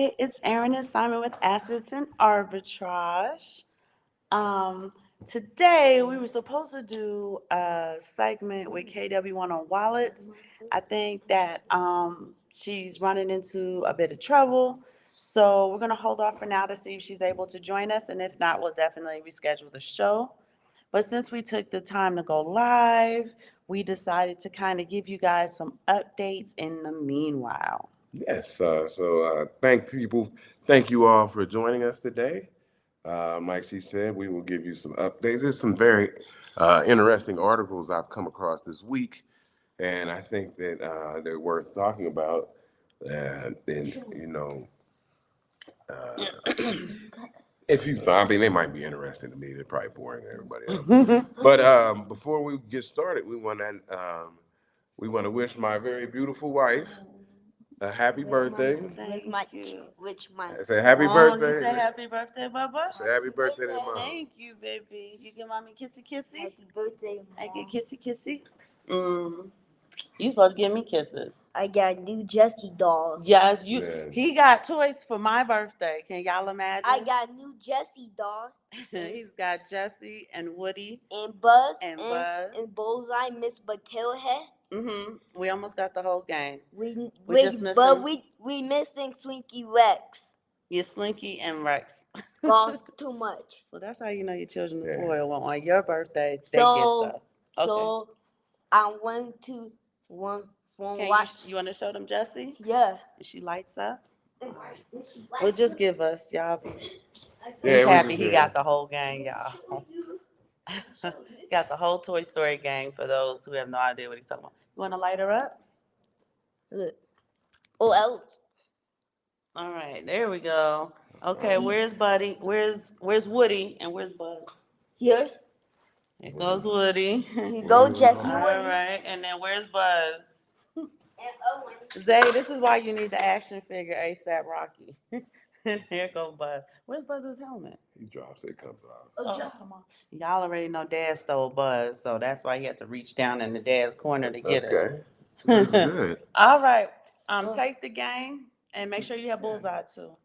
It's Aaron and Simon with Assets and Arbitrage. Um, Today we were supposed to do a segment with KW1 on wallets. I think that she's running into a bit of trouble, so we're gonna hold off for now to see if she's able to join us, and if not, we'll definitely reschedule the show. But since we took the time to go live, we decided to kind of give you guys some updates in the meanwhile. Yes, thank you all for joining us today. Like she said, we will give you some updates. There's some very interesting articles I've come across this week, and I think that they're worth talking about. And if you, I mean, they might be interesting to me. They're probably boring to everybody else. But before we get started, we want to wish my very beautiful wife a happy birthday. Thank you. Say happy Oh, just birthday. say happy birthday, Bubba. Say happy birthday to mom. Thank you, baby. You give mommy kissy kissy. Happy birthday, I Mom. get kissy kissy. You supposed to give me kisses. I got a new Jessie doll. Yes, you. Man. He got toys for my birthday. Can y'all imagine? I got a new Jessie doll. He's got Jesse and Woody And Buzz. and Buzz. And Bullseye, Miss Tailhead. We almost got the whole gang. We just missing. But we missing Swinky Rex. You're Slinky and Rex. Cost too much. So that's how you know your children are Yeah. spoiled. When on your birthday, they So get stuff. Okay. so I went to watch. You want to show them Jessie? Yeah. She lights up. Well, just give us, y'all. Yeah, He's we happy just he here. got the whole gang, y'all. Got the whole Toy Story gang for those who have no idea what he's talking about. You want to light her up? Look. Oh, else. All right, there we go. Okay, where's Buddy? Where's Woody? And where's Bud? Here. Here goes Woody. Here go Jessie. All right, and then where's Buzz? And Owen. Zay, this is why you need the action figure ASAP Rocky. And here goes Buzz. Where's Buzz's helmet? He drops it, comes out. Oh, come on. Y'all already know Dad stole Buzz, so that's why he had to reach down in the Dad's corner to get it. Okay. That's good. All right. Take the game and make sure you have Bullseye too.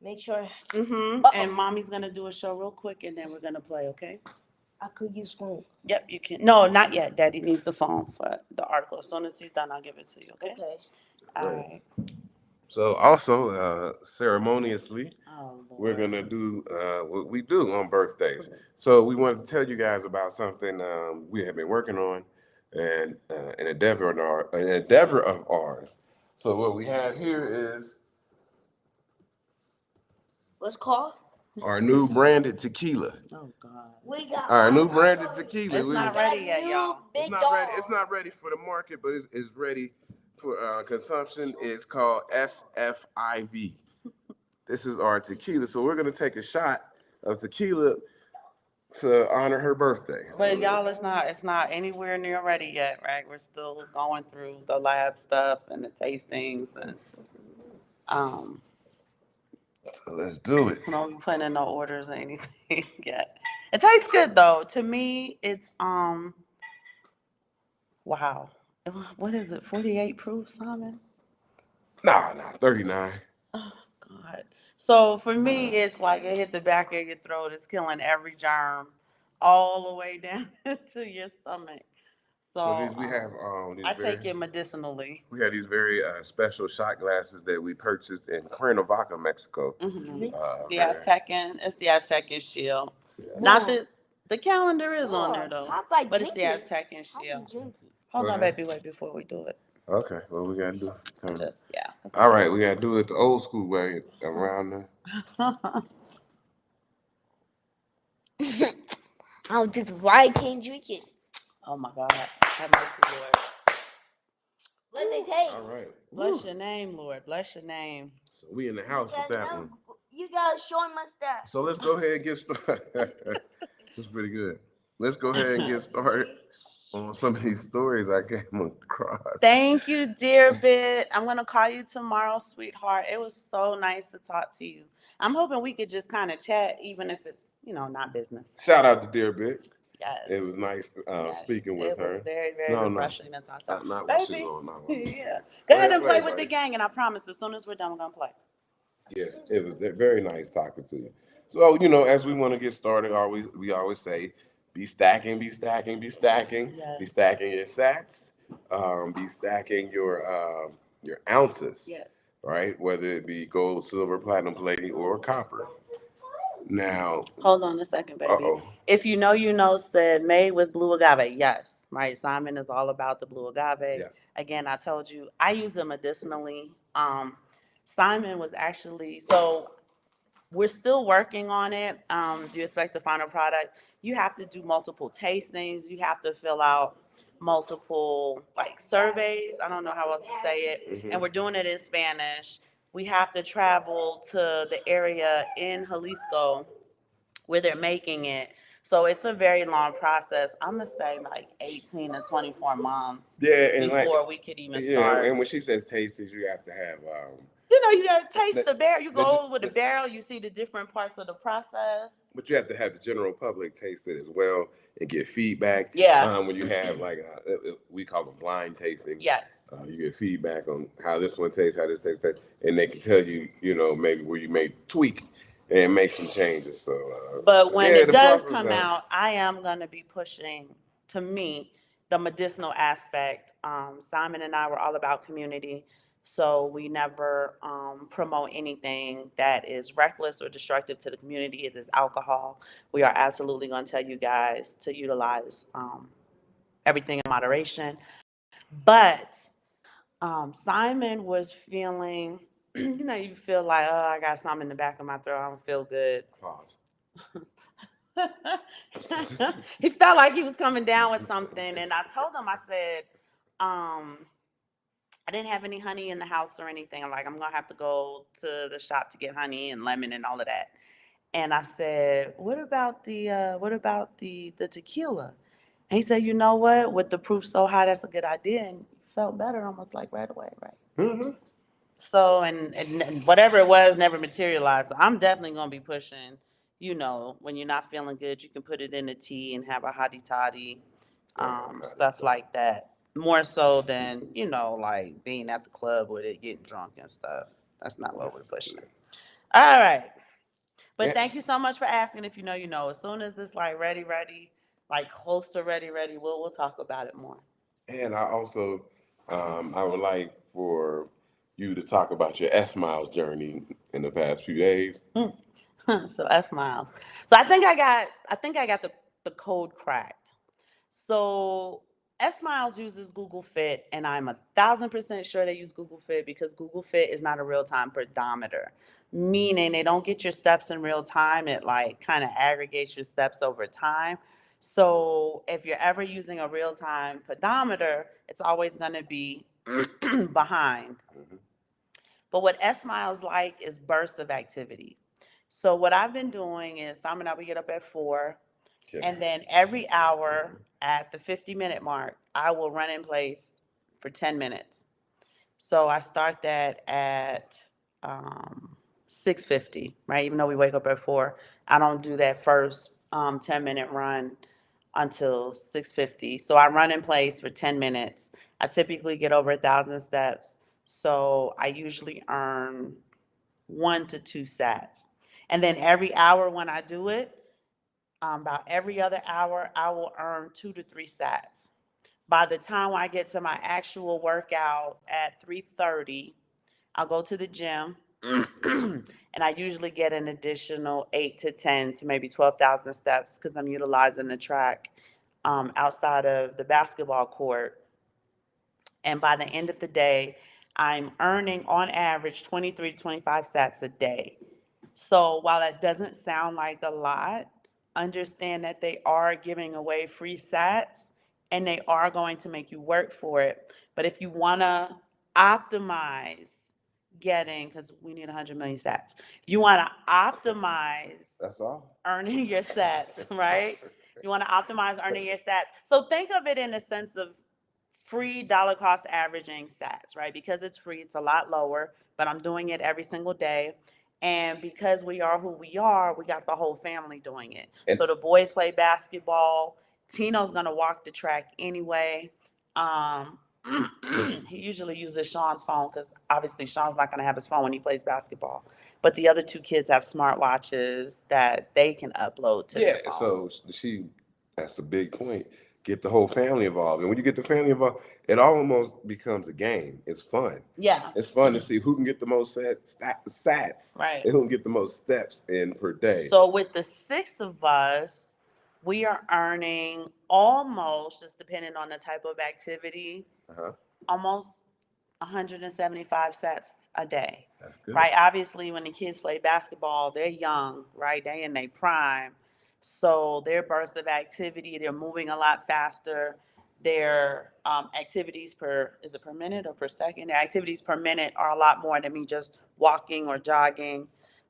Make sure And Mommy's gonna do a show real quick, and then we're gonna play. Okay? I could use phone. Yep, you can. No, not yet. Daddy needs the phone for the article. As soon as he's done, I'll give it to you. Okay? Okay. All right. So also, ceremoniously, Oh, Lord. we're gonna do what we do on birthdays. So we wanted to tell you guys about something we have been working on, and an endeavor of ours. So what we have here is What's called? our new branded tequila. Oh God. We got Our new branded tequila. It's not ready yet, y'all. It's not ready. It's not ready for the market, but it's ready for consumption. It's called SFIV. This is our tequila. So we're gonna take a shot of tequila to honor her birthday. But y'all, it's not anywhere near ready yet, right? We're still going through the lab stuff and the tastings, and So let's do it. we don't be putting in no orders or anything yet. It tastes good though. To me, it's wow. What is it? 48 proof, Simon? Nah, 39. Oh God. So for me, it's like it hit the back of your throat. It's killing every germ all the way down to your stomach. So We have these I very, take it medicinally. we have these very special shot glasses that we purchased in Cuernavaca, Mexico. The Aztecan, it's the Aztecan shield. Not the calendar is on there though, but it's the Aztecan shield. Hold on, baby, wait before we do it. Okay, well we gotta do it. Just All right, we gotta do it the old school way around the. Oh, just why I can't drink it? Oh my God, have mercy, Lord. What does it taste? All right. Bless your name, Lord. Bless your name. So we in the house with that one. You gotta show him my stuff. So let's go ahead and get started. That's pretty good. Let's go ahead and get started on some of these stories I came across. Thank you, dear Bit. I'm gonna call you tomorrow, sweetheart. It was so nice to talk to you. I'm hoping we could just kind of chat, even if it's not business. Shout out to Dear Bit. Yes. It was nice speaking with her. It was very, very refreshing to talk to her. Not what she Baby. on. Yeah. Go ahead and play with the gang, and I promise as soon as we're done, we're gonna play. Yes, it was very nice talking to you. So, as we want to get started, we always say, be stacking, be stacking, be stacking, be Yes. stacking your sats, be stacking your ounces, Yes. right? Whether it be gold, silver, platinum, palladium, or copper. Now, Hold on a second, baby. uh-oh. If you know said made with blue agave. Yes, right. Simon is all about the blue agave. Yeah. Again, I told you I use it medicinally. Simon was actually so we're still working on it. You expect the final product. You have to do multiple tastings. You have to fill out multiple like surveys. I don't know how else to say it. And we're doing it in Spanish. We have to travel to the area in Jalisco where they're making it. So it's a very long process. I'm gonna say like 18 to 24 months Yeah, and before we could even yeah, start. and when she says tastings, you have to have You gotta taste the barrel. You but you, go with the barrel, you see the different parts of the process. but you have to have the general public taste it as well and get feedback. Yeah. When you have like we call them blind tasting. Yes. You get feedback on how this one tastes, how this tastes, and they can tell you, maybe where you may tweak and make some changes. So, But when yeah, it the does process. come out, I am gonna be pushing, to me, the medicinal aspect. Simon and I were all about community, so we never promote anything that is reckless or destructive to the community. It is alcohol. We are absolutely gonna tell you guys to utilize everything in moderation. But Simon was feeling, you feel like, oh, I got something in the back of my throat. I don't feel good. Pause. He felt like he was coming down with something, and I told him, I said, I didn't have any honey in the house or anything. I'm like, I'm gonna have to go to the shop to get honey and lemon and all of that. And I said, what about the tequila? And he said, you know what? With the proof so high, that's a good idea. And felt better almost like right away, right? Mm-hmm. So, and whatever it was never materialized. So I'm definitely gonna be pushing, when you're not feeling good, you can put it in a tea and have a hottie toddy, stuff like that. More so than, like being at the club with it, getting drunk and stuff. That's not what we're pushing. All right. But Yeah. thank you so much for asking. If you know, you know. As soon as it's like ready, like close to ready, we'll talk about it more. And I also, I would like for you to talk about your S Miles journey in the past few days. So that's miles. So I think I got the code cracked. So S Miles uses Google Fit, and I'm 1,000% sure they use Google Fit because Google Fit is not a real time pedometer, meaning they don't get your steps in real time. It like kind of aggregates your steps over time. So if you're ever using a real time pedometer, it's always going to be behind. But what S Miles like is bursts of activity. So what I've been doing is Simon and I, we get up at 4, Okay. and then every hour at the 50-minute mark, I will run in place for 10 minutes. So I start that at 6:50, right? Even though we wake up at 4, I don't do that first 10-minute run until 6:50. So I run in place for 10 minutes. I typically get over 1,000 steps. So I usually earn 1 to 2 sats. And then every hour when I do it, about every other hour, I will earn 2 to 3 sats. By the time I get to my actual workout at 3:30, I'll go to the gym and I usually get an additional 8 to 10 to maybe 12,000 steps because I'm utilizing the track outside of the basketball court. And by the end of the day, I'm earning on average 23 to 25 sats a day. So while that doesn't sound like a lot, understand that they are giving away free sats and they are going to make you work for it. But if you want to optimize getting, because we need 100 million sats, if you want to optimize That's all. earning your sats, right? You want to optimize earning your sats. So think of it in a sense of free dollar cost averaging sats, right? Because it's free, it's a lot lower, but I'm doing it every single day. And because we are who we are, we got the whole family doing it. And- So the boys play basketball. Tino's gonna walk the track anyway. Um, he usually uses Sean's phone because obviously Sean's not gonna have his phone when he plays basketball. but the other two kids have smartwatches that they can upload to their Yeah, phones. so that's a big point. Get the whole family involved. And when you get the family involved, it almost becomes a game. It's fun. Yeah, It's fun to see who can get the most sats right. and who can get the most steps in per day. So with the six of us, we are earning almost, just depending on the type of activity, Uh-huh. almost 175 sets a day. That's good. Right? Obviously, when the kids play basketball, they're young, right? They in their prime. So their burst of activity, they're moving a lot faster. Their activities per, is it per minute or per second? Their activities per minute are a lot more than me just walking or jogging.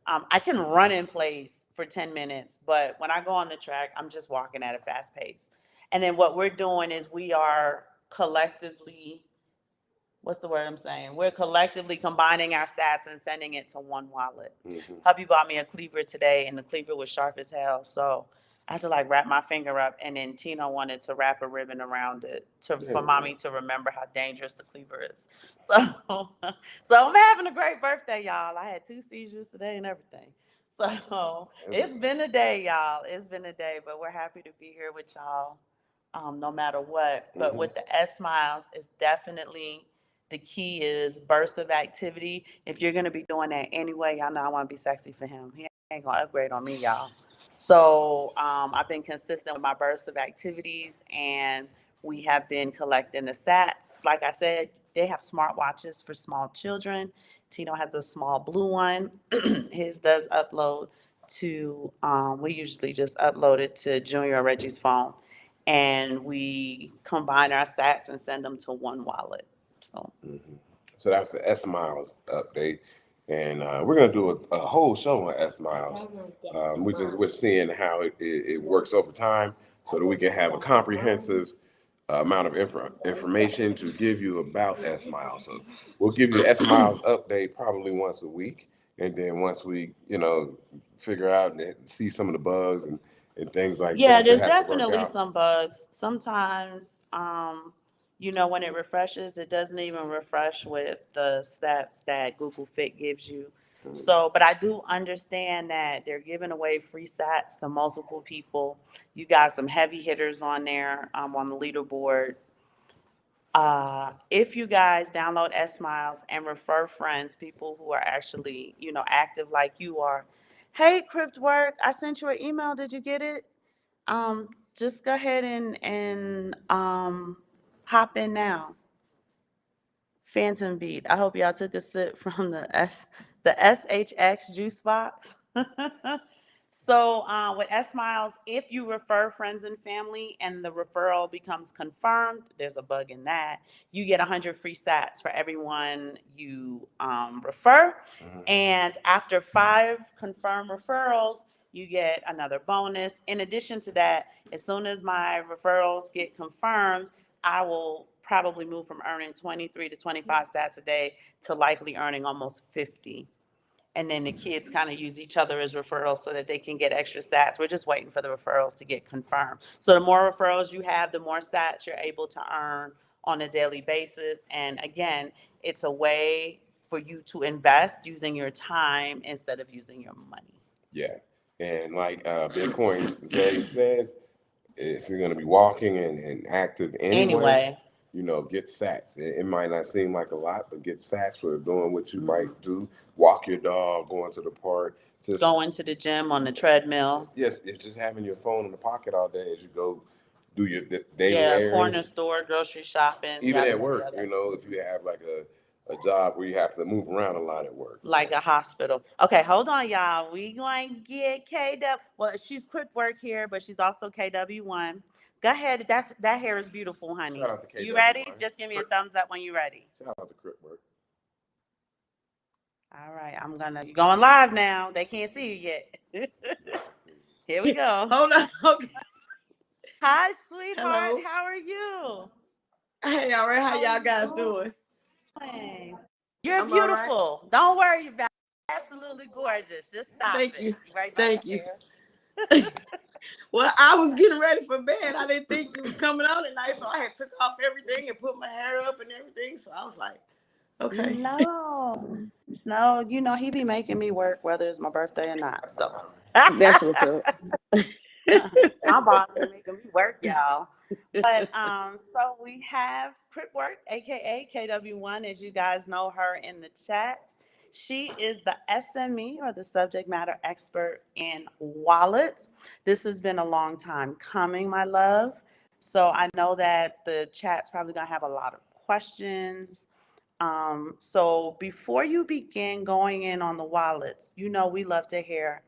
I can run in place for 10 minutes, but when I go on the track, I'm just walking at a fast pace. And then what we're doing is we are collectively, what's the word I'm saying? We're collectively combining our sats and sending it to one wallet. Mm-hmm. Hubby bought me a cleaver today, and the cleaver was sharp as hell. So I had to like wrap my finger up, and then Tino wanted to wrap a ribbon around it for mommy to remember how dangerous the cleaver is. So, so I'm having a great birthday, y'all. I had 2 seizures today and everything. So it's been a day, y'all. It's been a day, but we're happy to be here with y'all, no matter what. But with the S Miles, it's definitely the key is burst of activity. If you're gonna be doing that anyway, y'all know I want to be sexy for him. He ain't gonna upgrade on me, y'all. So I've been consistent with my burst of activities, and we have been collecting the sats. Like I said, they have smartwatches for small children. Tino has a small blue one. His does upload to. We usually just upload it to Junior or Reggie's phone, and we combine our sats and send them to one wallet. So. So that's the S Miles update. And we're gonna do a whole show on S Miles. We're seeing how it works over time, so that we can have a comprehensive amount of information to give you about S Miles. So we'll give you the S Miles update probably once a week, and then once we figure out and see some of the bugs and things like Yeah, that. there's that has to work definitely out. some bugs. Sometimes, when it refreshes, it doesn't even refresh with the steps that Google Fit gives you. So, but I do understand that they're giving away free sats to multiple people. You got some heavy hitters on there, on the leaderboard. If you guys download S Miles and refer friends, people who are actually, active like you are. Hey, Cryptwork, I sent you an email. Did you get it? Just go ahead and hop in now. Phantom Beat. I hope y'all took a sip from the SHX juice box. So with S Miles, if you refer friends and family and the referral becomes confirmed, there's a bug in that. You get 100 free sats for everyone you refer. And after 5 confirmed referrals, you get another bonus. In addition to that, as soon as my referrals get confirmed, I will probably move from earning 23 to 25 sats a day to likely earning almost 50. And then the kids kind of use each other as referrals so that they can get extra sats. We're just waiting for the referrals to get confirmed. So the more referrals you have, the more sats you're able to earn on a daily basis. And again, it's a way for you to invest using your time instead of using your money. Yeah. And like Bitcoin Zay says, if you're going to be walking and active anyway, get sats. It might not seem like a lot, but get sats for doing what you might do. Walk your dog, going to the park. Just going to the gym on the treadmill. Yes, it's just having your phone in the pocket all day as you go do your daily errands. Corner store, grocery shopping. Even at work, if you have like a job where you have to move around a lot at work. Like a hospital. Okay, hold on, y'all. We going to get KW. Well, she's quick work here, but she's also KW1. Go ahead. That hair is beautiful, honey. Shout out to KW1. You ready? Just give me a thumbs up when you're ready. Shout out to Crip Work. All right, you're going live now. They can't see you yet. Here we go. Hold on. Okay. Hi, sweetheart. Hello. How are you? Hey, all right. How y'all guys doing? You're I'm all right. beautiful. Don't worry about it. Absolutely gorgeous. Just stop Thank it. you. Right Thank you. Well, I was getting ready for bed. I didn't think it was coming on at night, so I had took off everything and put my hair up and everything. So I was like, okay. No. No, he be making me work whether it's my birthday or not. So That's what's up. my boss is making me work, y'all. But so we have Crip Work, aka KW1, as you guys know her in the chats. She is the SME or the subject matter expert in wallets. This has been a long time coming, my love. So I know that the chat's probably gonna have a lot of questions. So before you begin going in on the wallets, we love to hear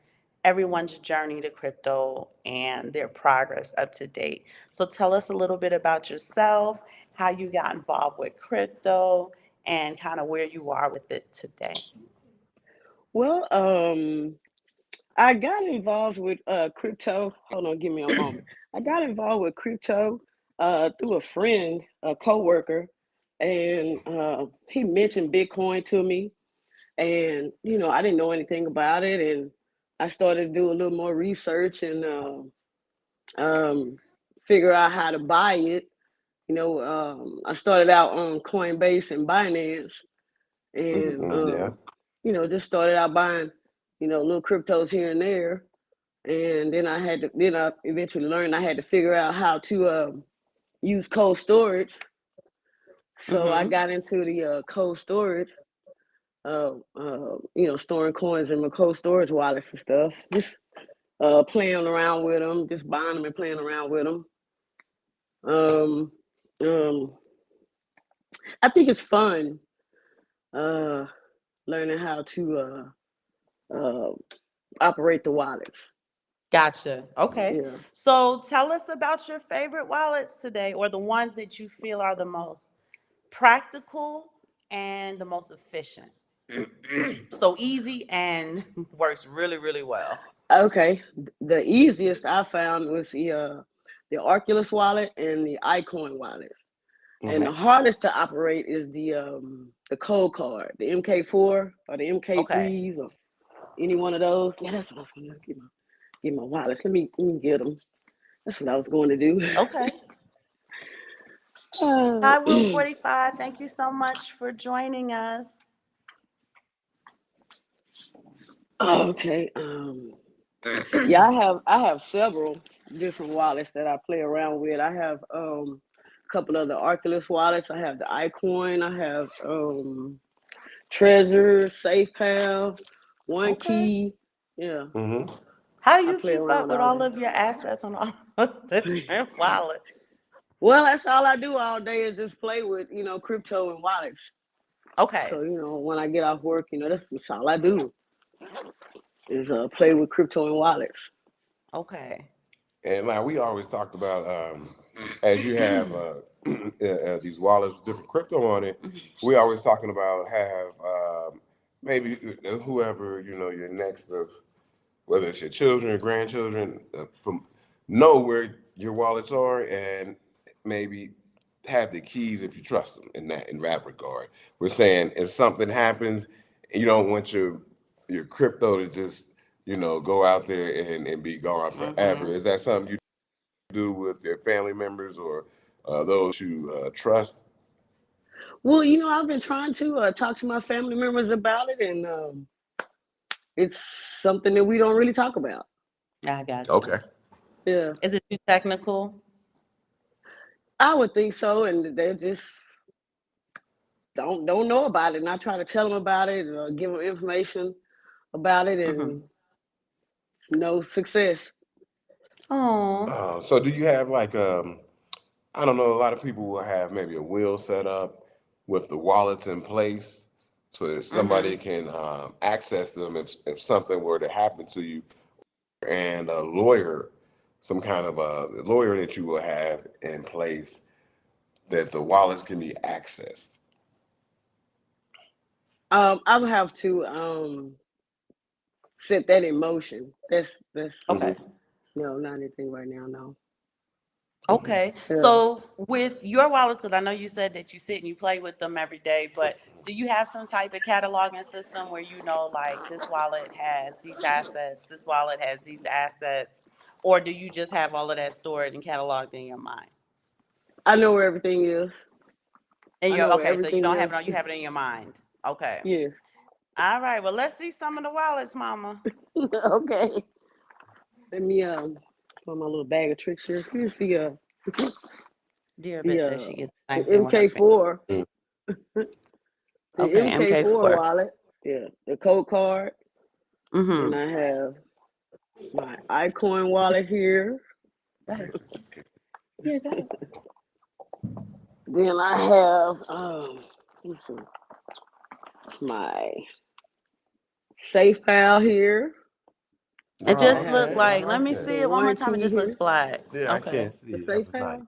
everyone's journey to crypto and their progress up to date. So tell us a little bit about yourself, how you got involved with crypto, and kind of where you are with it today. Well, I got involved with crypto. Hold on, give me a moment. I got involved with crypto through a friend, a coworker, and he mentioned Bitcoin to me, and I didn't know anything about it, and I started to do a little more research and um, figure out how to buy it. I started out on Coinbase and Binance, and Yeah. just started out buying, little cryptos here and there, and then I eventually learned I had to figure out how to use cold storage. So I Mm-hmm. got into the cold storage, storing coins in my cold storage wallets and stuff. Just playing around with them, just buying them and playing around with them. Um, um, I think it's fun uh, learning how to operate the wallets. Gotcha. Okay. Yeah. So tell us about your favorite wallets today, or the ones that you feel are the most practical and the most efficient. So easy and works really, really well. Okay. The easiest I found was the Oculus wallet and the iCoin wallet. And the Okay. hardest to operate is the cold card, the MK4 or the Okay. MK3s or any one of those. Yeah, that's what I was gonna get my wallets. Let me get them. That's what I was going to do. Okay. Uh, Hi, Will 45. Thank you so much for joining us. okay. Yeah, I have several different wallets that I play around with. I have a couple of the Oculus wallets. I have the iCoin. I have Treasure, SafePal, One Okay. Key. Yeah, Mm-hmm. How do I you play keep up around with all all that. of your assets on all of the different wallets? Well, that's all I do all day is just play with crypto and wallets. Okay. So when I get off work, that's all I do is play with crypto and wallets. Okay. And like we always talked about, as you have these wallets with different crypto on it, we always talking about have maybe whoever your next of whether it's your children or grandchildren from know where your wallets are and maybe have the keys if you trust them in that regard. We're saying if something happens, you don't want your crypto to just go out there and be gone forever. Mm-hmm. Is that something you do with your family members or those you trust? Well, I've been trying to talk to my family members about it, and it's something that we don't really talk about. I gotcha. Okay. Yeah, Is it too technical? I would think so, and they just don't know about it. And I try to tell them about it, or give them information about it, Mm-hmm. and it's no success. Oh. So do you have like I don't know, a lot of people will have maybe a wheel set up with the wallets in place so that somebody Mm-hmm. can access them if something were to happen to you, and a lawyer, some kind of a lawyer that you will have in place that the wallets can be accessed. I would have to set that in motion. That's Okay. Hmm. no, not anything right now. No. Okay. Okay. Yeah. So with your wallets, because I know you said that you sit and you play with them every day, but do you have some type of cataloging system where like this wallet has these assets, this wallet has these assets, or do you just have all of that stored and cataloged in your mind? I know where everything is. And I you're know where okay, so you everything don't have is. it on, you have it in your mind. Okay. Yes. All right. Well, let's see some of the wallets, Mama. Okay. Let me put my little bag of tricks here. Here's Dear the Bit says she gets the the same thing with her finger. MK4, Mm. the Okay, MK4 MK4. wallet. Yeah, the code card. Mm-hmm. And I have my iCoin wallet here. Yeah, go ahead. Then I have let's see, my SafePal here. It Oh, just I have looked okay. I like, let like me that. the see it one more one time. It key just looks here. black. Yeah, I Okay. can't The see. That was nice. SafePal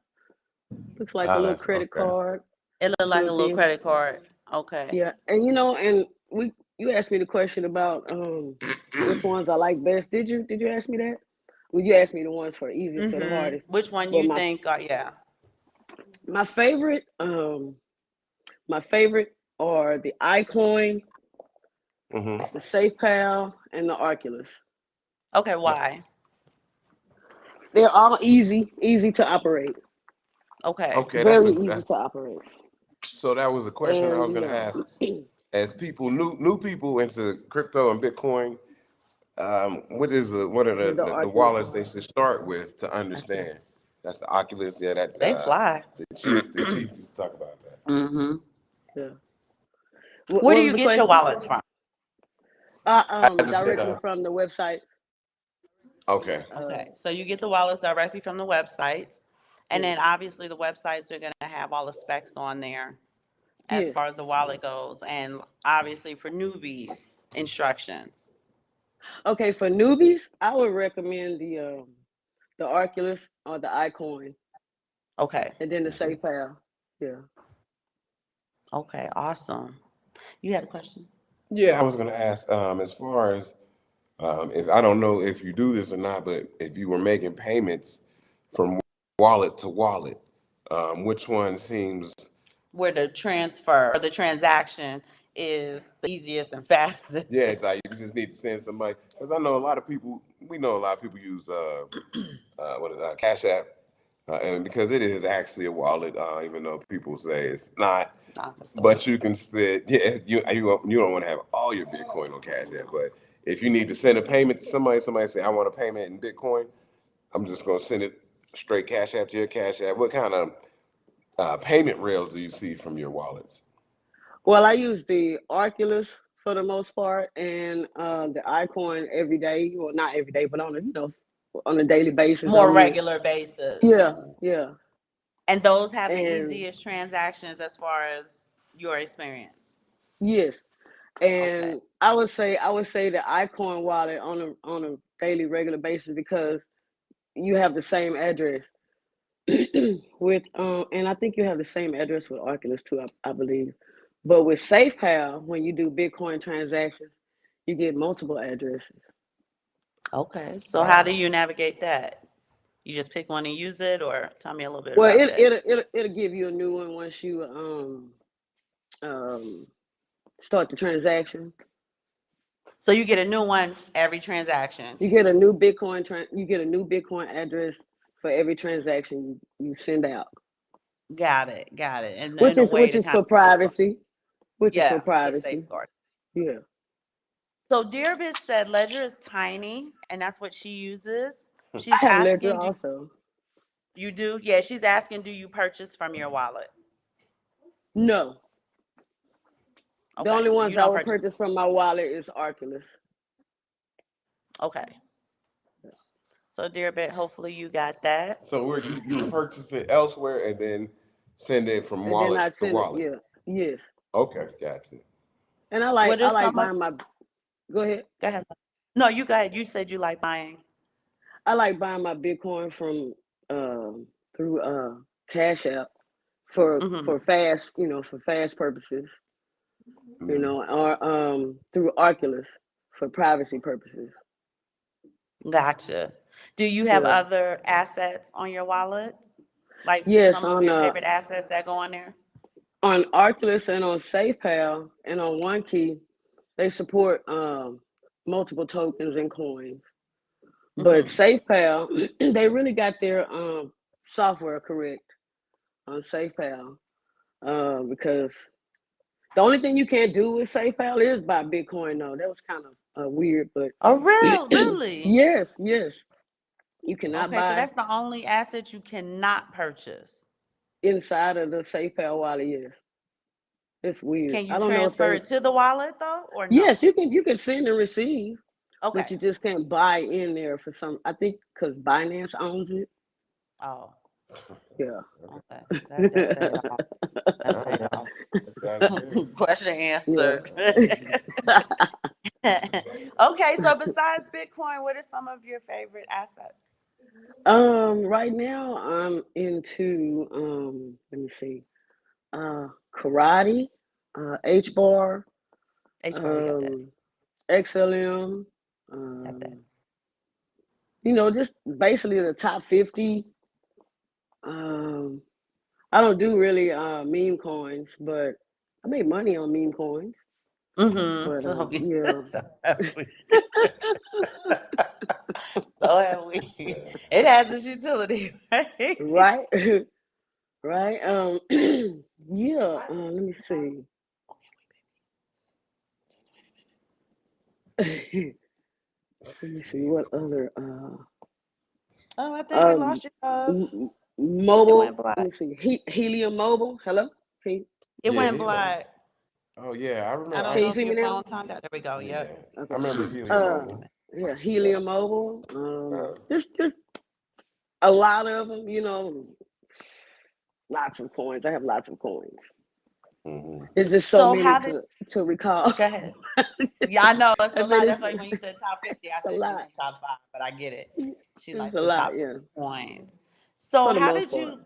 looks like a little That's credit okay. card It looked like a built little in. credit card. Okay. Yeah, and and you asked me the question about which ones I like best. Did you ask me that? Well, you asked me the ones for easiest to the Mm-hmm. hardest. Which one Well, you think are, yeah. my favorite my favorite are the iCoin, Mm-hmm. the SafePal, and the Oculus. Okay, why? They're all easy to operate. Okay. Okay, Very easy that's to operate. so that was a question I And was gonna ask. As people new people into crypto and Bitcoin, what are the the Oculus. wallets they should start with to I see. understand? That's the Oculus. Yeah, that They fly. the chief used to talk about that. Mm-hmm. Yeah. Where What do was you the get your question? wallets from? I just said Directly from the website. okay. Okay, so you get the wallets directly from the websites, and Yeah. then obviously the websites are gonna have all the specs on there as Yeah. far as the wallet goes, and obviously for newbies, instructions. Okay, for newbies, I would recommend the Oculus or the iCoin, Okay, and then the Mhm. SafePal. Yeah. okay, awesome. You had a question? Yeah, I was gonna ask. As far as if I don't know if you do this or not, but if you were making payments from wallet to wallet, which one seems? Where the transfer or the transaction is the easiest and fastest. Yeah, it's like you just need to send some money because I know a lot of people. We know a lot of people use what is that, Cash App, and because it is actually a wallet, even though people say it's not. Not the stuff. But you can say, yeah, you don't want to have all your Bitcoin on Cash App, but if you need to send a payment to somebody say I want a payment in Bitcoin, I'm just gonna send it straight Cash App to your Cash App. What kind of payment rails do you see from your wallets? Well, I use the Oculus for the most part, and the iCoin every day. Well, not every day, but on a daily basis, More I'm using. regular basis. Yeah, yeah, And those have the and easiest transactions as far as your experience. yes, Okay. and I would say the iCoin wallet on a daily regular basis because you have the same address with and I think you have the same address with Oculus too, I believe. But with SafePal, when you do Bitcoin transactions, you get multiple addresses. Okay. So how do you navigate that? You just pick one and use it, or tell me a little bit Well, about it that. it'll give you a new one once you um start the transaction. So you get a new one every transaction. You get a new Bitcoin address for every transaction you send out, Got it. Got it. And which in a is way which to is kind for of, privacy, which is for yeah, to privacy. safeguard. Yeah. So Dearbit said Ledger is tiny, and that's what she uses. I She's have Ledger asking, do also. you do? Yeah, she's asking, do you purchase from your wallet? No. The Okay, only so you ones I don't would purchase. purchase from my wallet is Oculus. Okay. So Dearbit, hopefully you got that. So where you purchase it elsewhere and then send it from And then wallet I'd to send it, wallet. yeah. Yes. Okay, gotcha. And I What like are I like some of, buying my go ahead. go ahead. No, you go ahead. You said you like buying. I like buying my Bitcoin from through Cash App Mm-hmm. for fast, for fast purposes, Mhm. or through Oculus for privacy purposes. Gotcha. Do you have Yeah. other assets on your wallets? Like Yes, some of your favorite assets that go on there? on Oculus and on SafePal and on OneKey, they support multiple tokens and coins. But Mm-hmm. SafePal, they really got their software correct on SafePal because The only thing you can't do with SafePal is buy Bitcoin though. That was kind of weird, but Oh, really? yes, yes, you cannot Okay, so buy that's the only asset you cannot purchase. inside of the SafePal wallet. Yes, it's weird. Can you I don't know if transfer they. it to the wallet though, or Yes, no? you can send and receive, but Okay. you just can't buy in there for some. I think because Binance owns it. Oh, Yeah. okay. That say it all. That say it all. Question Yeah. answered. Okay, so besides Bitcoin, what are some of your favorite assets? Right now I'm into let me see, karate, H bar, H bar, we got that. um, XLM, Got that. just basically the top 50. Um, I don't do really meme coins, but I make money on meme coins. Mm-hmm. But So we, yeah, so have we. So have we. It has its utility, right? right, right. Yeah. Let me see. Let me see what other Oh, I think we um lost you, love. It went mobile. Let me black. see. Helium Mobile. Hello. Can It Yeah, went Helium. black. Oh yeah, I I remember. don't can you know if see your me now? phone timed out. There we go. Yeah, Yep. I Okay. remember Helium Uh, Mobile. yeah, Helium Mobile. Uh, Just a lot of them. Lots of coins. I have lots of coins. mhm. It's just so So many how did to recall. go ahead? Yeah, I know it's I a said lot. That's why when you said top 50, I it's a said she lot. meant top five, but I get it. She It's likes a the lot. top 50 Yeah, points. So for the how most did part. you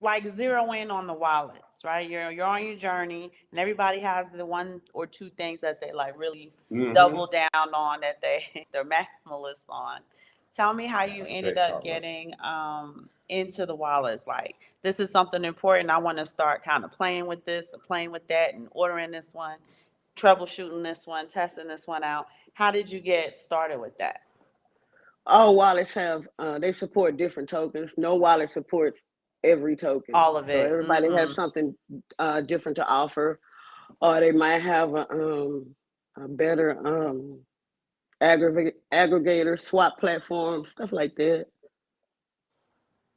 like zero in on the wallets, right? You're on your journey and everybody has the one or two things that they like really Mhm. double down on that they're maximalists on. Tell me how you ended Fake up commas. getting into the wallets. Like this is something important. I want to start kind of playing with this or playing with that and ordering this one, troubleshooting this one, testing this one out. How did you get started with that? All wallets have they support different tokens. No wallet supports every token, All of so it. everybody has Mm-hmm. something different to offer, or they might have a better aggregator, swap platform, stuff like that.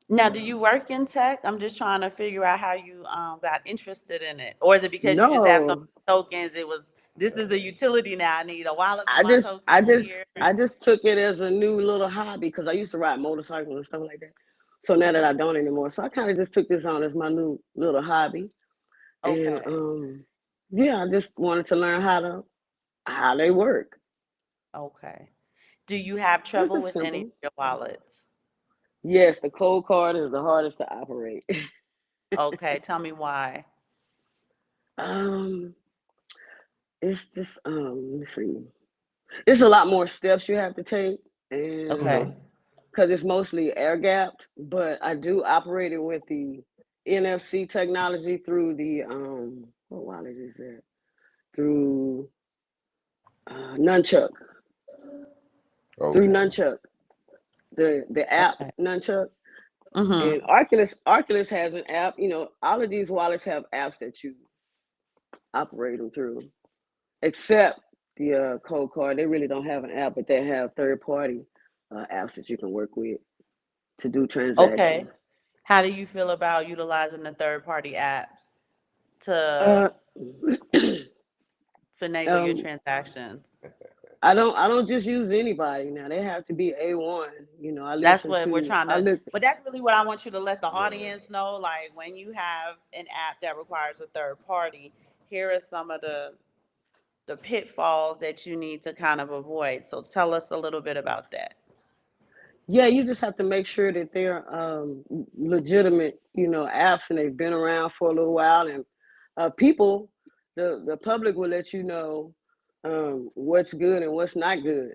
Now, do you work in tech? I'm just trying to figure out how you got interested in it. Or is it because you just have so No, many tokens? It was, this is a utility now. I need a wallet for I my just tokens I just here. I just took it as a new little hobby because I used to ride motorcycles and stuff like that. So now that I don't anymore, so I kind of just took this on as my new little hobby, and Okay. yeah, I just wanted to learn how they work. Okay. Do you have This trouble is with any of simple. your wallets? Yes, the cold card is the hardest to operate. Okay. Tell me why. um, it's just let me see. It's a lot more steps you have to take, and Okay. Mhm. because it's mostly air gapped, but I do operate it with the NFC technology through the what wallet is that? Through Nunchuck. Through Okay. Nunchuck. The app Okay. Nunchuck. And Mm-hmm. Arculus has an app. All of these wallets have apps that you operate them through. Except the Cold Card. They really don't have an app, but they have third party apps that you can work with to do Okay. transactions. How do you feel about utilizing the third party apps to Uh, finagle your um, transactions? I don't just use anybody now. They have to be A1. That's what we're trying I to, look. but that's really what I want you to let the Yeah. audience know. Like when you have an app that requires a third party, here are some of the pitfalls that you need to kind of avoid. So tell us a little bit about that. Yeah, you just have to make sure that they're legitimate, apps, and they've been around for a little while, and people, the public will let you know what's good and what's not good.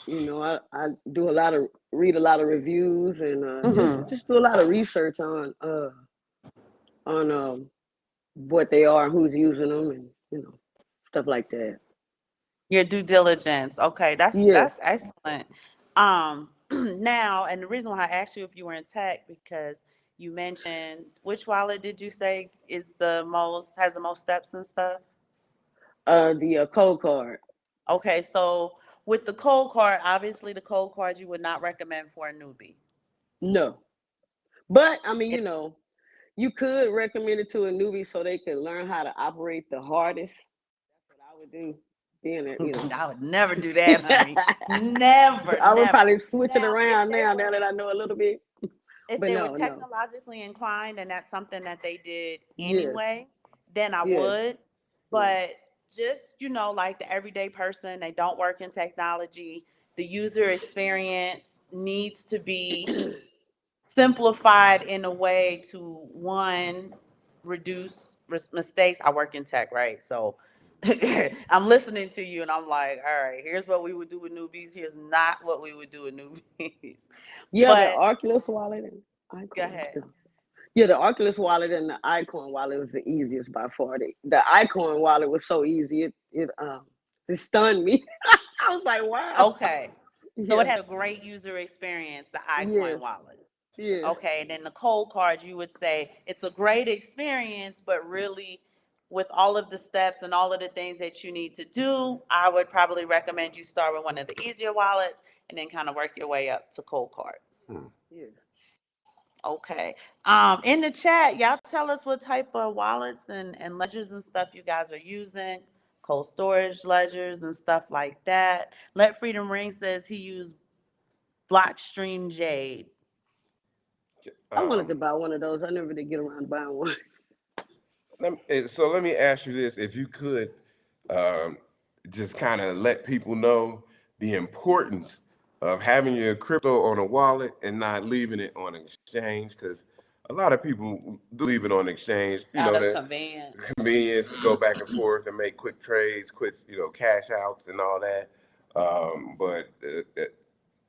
I do read a lot of reviews, and just Mm-hmm. just do a lot of research on what they are, who's using them, and stuff like that. Your due diligence. Okay, that's Yes. excellent. Now, and the reason why I asked you if you were in tech because you mentioned which wallet did you say is the most has the most steps and stuff? The code card. Okay, so with the cold card, obviously the cold card you would not recommend for a newbie. No, but I mean, It, you could recommend it to a newbie so they can learn how to operate the hardest. That's what I would do. Being there. I would never do that, honey. Never, I would never. probably switch it Now, around now that I know a little bit. if But they were no. technologically inclined and that's something that they did Yes, anyway, then I yes, would. yes. But just, like the everyday person, they don't work in technology. The user experience needs to be simplified in a way to, one, reduce mistakes. I work in tech, right? So I'm listening to you and I'm like, all right, here's what we would do with newbies. Here's not what we would do with newbies. Yeah, the But Oculus wallet and go Icon. ahead. Yeah, the Oculus wallet and the Icon wallet was the easiest by far. The Icon wallet was so easy. It stunned me. I was like, wow. Okay. So it Yeah. has a great user experience, the iCoin Yes. wallet. Yes. Okay, and then the cold card, you would say it's a great experience, but really with all of the steps and all of the things that you need to do, I would probably recommend you start with one of the easier wallets and then kind of work your way up to cold card. Yes. Okay. In the chat, y'all tell us what type of wallets and ledgers and stuff you guys are using, cold storage ledgers and stuff like that. Let Freedom Ring says he used Blockstream Jade. I wanted to Um, buy one of those. I never did get around to buying one. so let me ask you this: if you could, um, just kind of let people know the importance of having your crypto on a wallet and not leaving it on an exchange, because a lot of people do leave it on exchange. Out of The convenience. convenience to go back and forth and make quick trades, quick cash outs and all that. But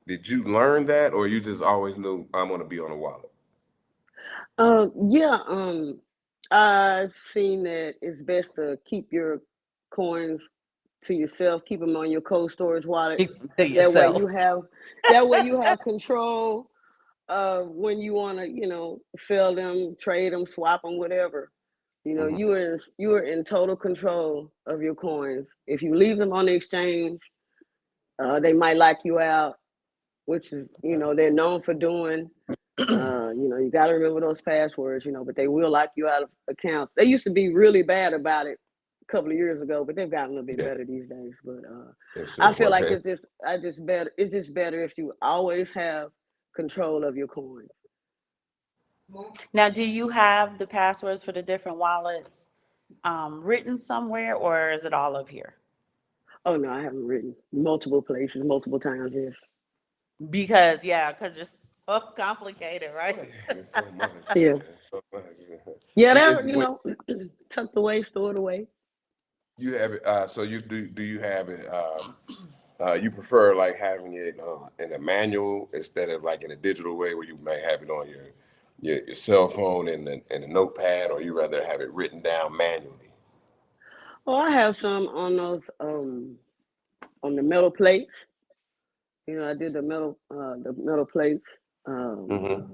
did you learn that, or you just always knew I'm going to be on a wallet? Yeah. I've seen that it's best to keep your coins to yourself. Keep them on your cold storage wallet. Keep them to That way yourself. you have that way you have control of when you want to, sell them, trade them, swap them, whatever. Hmm. You are in total control of your coins. If you leave them on the exchange, they might lock you out, which is they're known for doing. You got to remember those passwords, but they will lock you out of accounts. They used to be really bad about it a couple of years ago, but they've gotten a little bit Yeah, better these days. But it's I still feel like working. it's just better if you always have control of your coins. Now, do you have the passwords for the different wallets written somewhere, or is it all up here? Oh no, I haven't written multiple places, multiple times. Yes. Because it's so complicated, right? It's so much. Yeah. It's so much. Yeah, Is that tucked away, stored away. you have it? So you do you have it? You prefer like having it in a manual instead of like in a digital way where you may have it on your cell phone and the notepad, or you rather have it written down manually? Oh, I have some on those on the metal plates. I did the metal plates um, Mm-hmm.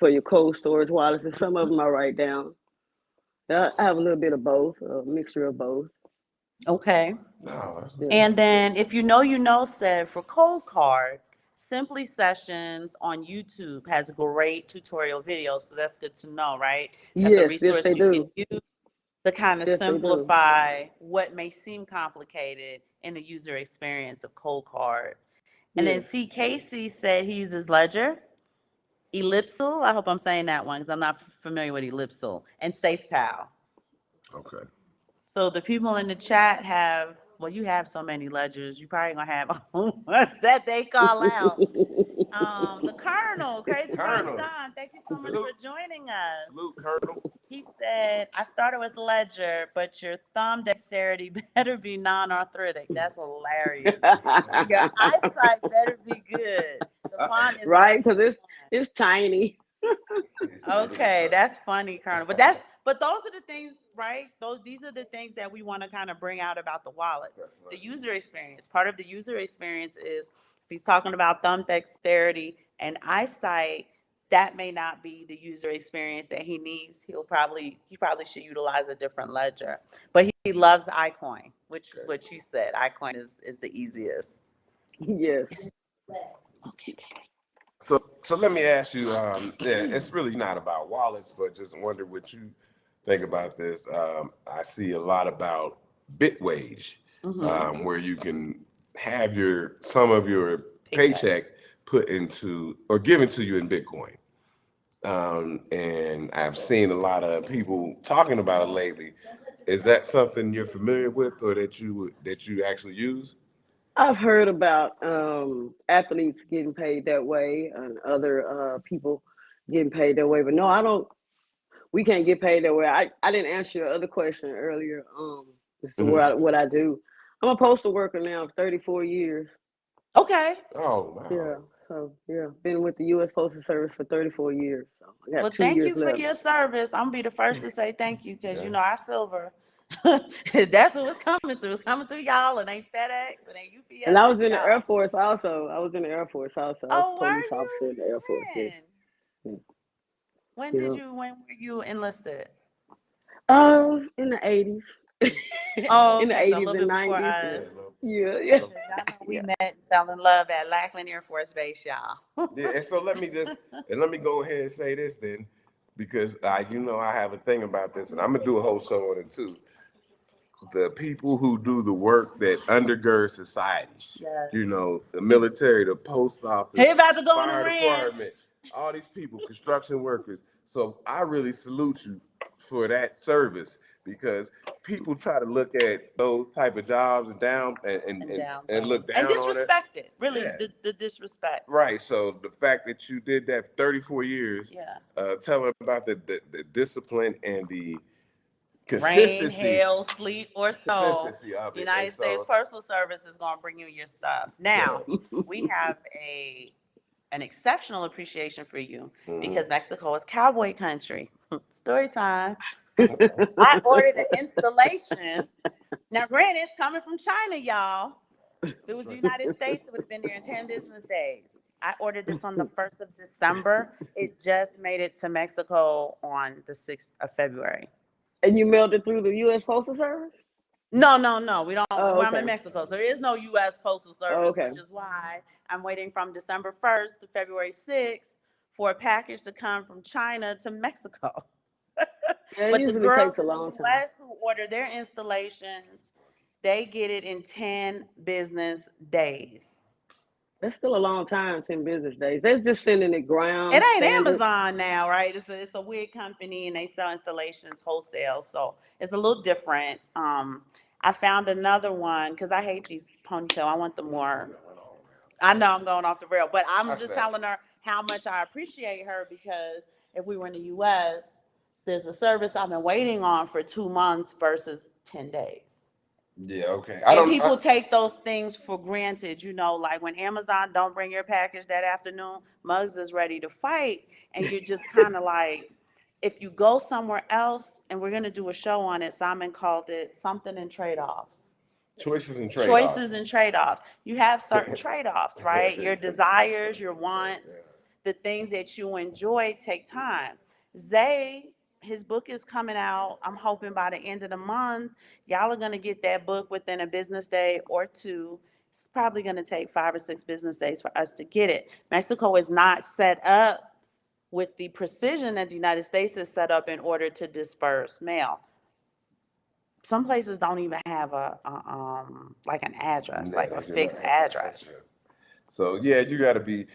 for your cold storage wallets, and some of them I write down. I have a little bit of both, a mixture of both. Okay. No, that's what's Yeah. And up. then if said for cold card, Simply Sessions on YouTube has great tutorial videos. So that's good to know, right? That's a Yes, yes, they resource you can do. use to kind of Yes, they do. simplify what may seem complicated in the user experience of cold card. And then Yes. C. Casey said he uses Ledger, Ellipsil. I hope I'm saying that one because I'm not familiar with Ellipsil, and SafePal. Okay. So the people in the chat have, well, you have so many ledgers, you probably gonna have ones that they call out. The Colonel, Crazy Cross Colonel, Don, thank you so much for salute, joining us. salute, Colonel. He said, I started with Ledger, but your thumb dexterity better be non-arthritic. That's hilarious. Your eyesight better be good. The font is Right, because actually it's tiny. okay, that's funny, Colonel. But those are the things, right? These are the things that we want to kind of bring out about the wallets. The user experience. Part of the user experience is if he's talking about thumb dexterity and eyesight, that may not be the user experience that he needs. He probably should utilize a different ledger. But he loves iCoin, which is what you said. iCoin is the easiest. Yes. Okay. So let me ask you, yeah, it's really not about wallets, but just wonder what you think about this. I see a lot about Bitwage, where you can have some of your paycheck put into or given to you in Bitcoin. And I've seen a lot of people talking about it lately. Is that something you're familiar with, or that you actually use? I've heard about athletes getting paid that way and other people getting paid that way, but no, I don't. We can't get paid that way. I didn't answer your other question earlier. As to what I do. I'm a postal worker now for 34 years. Okay. Oh wow. Yeah. So yeah, been with the U.S. Postal Service for 34 years. So I got Well, 2 thank years you for left. your service. I'm gonna be the first to say thank you because you know our silver. That's what it's coming through. It's coming through y'all. It ain't FedEx. It ain't And UPS. I It's was in the Air y'all. Force also. I was in the Air Force also. I was Oh, a were police officer you? in the Air Force. Yes. When? Yeah. When were you enlisted? I was in the 80s. Oh, In the okay, so a 80s little and bit before 90s. us. Yeah, yeah. I know we Yeah. met and fell in love at Lackland Air Force Base, y'all. Yeah, and so let me go ahead and say this then, because I have a thing about this, and I'm gonna do a whole show on it too. The people who do the work that undergird society, Yes. the military, the post office, He about to go on a fire rant. department, all these people, construction workers. So I really salute you for that service, because people try to look at those type of jobs and down And down and look and down on it. disrespect it. Really, Yeah. the disrespect. Right. So the fact that you did that for 34 years, Yeah. telling about the discipline and the Rain, consistency, hail, sleet, or snow. of it. And United States so, Postal Service is gonna bring you your stuff. Now, we have an exceptional appreciation for you because Mexico is cowboy country. Story time. I ordered an installation. Now, granted, it's coming from China, y'all. If it was the United States, it would have been there in 10 business days. I ordered this on the 1st of December. It just made it to Mexico on the 6th of February. And you mailed it through the U.S. Postal Service? No, no, no. We don't. Oh, Well, I'm in okay. Mexico, so there is no U.S. Postal Oh, Service, okay. which is why I'm waiting from December 1st to February 6th for a package to come from China to Mexico. Yeah, it But the usually girls takes a in the long time. U.S. who order their installations, they get it in 10 business days. That's still a long time, 10 business days. They're just sending it It ground ain't standard. Amazon now, right? It's a wig company and they sell installations wholesale, so it's a little different. I found another one because I hate these ponytail. I want the more. I know I'm going off the rail, but I'm just telling her how much I appreciate her because if we were in the U.S., there's a service I've been waiting on for 2 months versus 10 days. Yeah, okay. And people take those things for granted, like when Amazon don't bring your package that afternoon, Muggs is ready to fight. And you're just kind of like, if you go somewhere else, and we're going to do a show on it, Simon called it something in trade-offs. Choices and trade-offs. Choices and trade-offs. You have certain trade-offs, right? Your desires, your wants, the things that you enjoy take time. Zay, his book is coming out. I'm hoping by the end of the month, y'all are gonna get that book within a business day or two. It's probably gonna take 5 or 6 business days for us to get it. Mexico is not set up with the precision that the United States is set up in order to disperse mail. Some places don't even have like an address, like a fixed address. So yeah, you got to be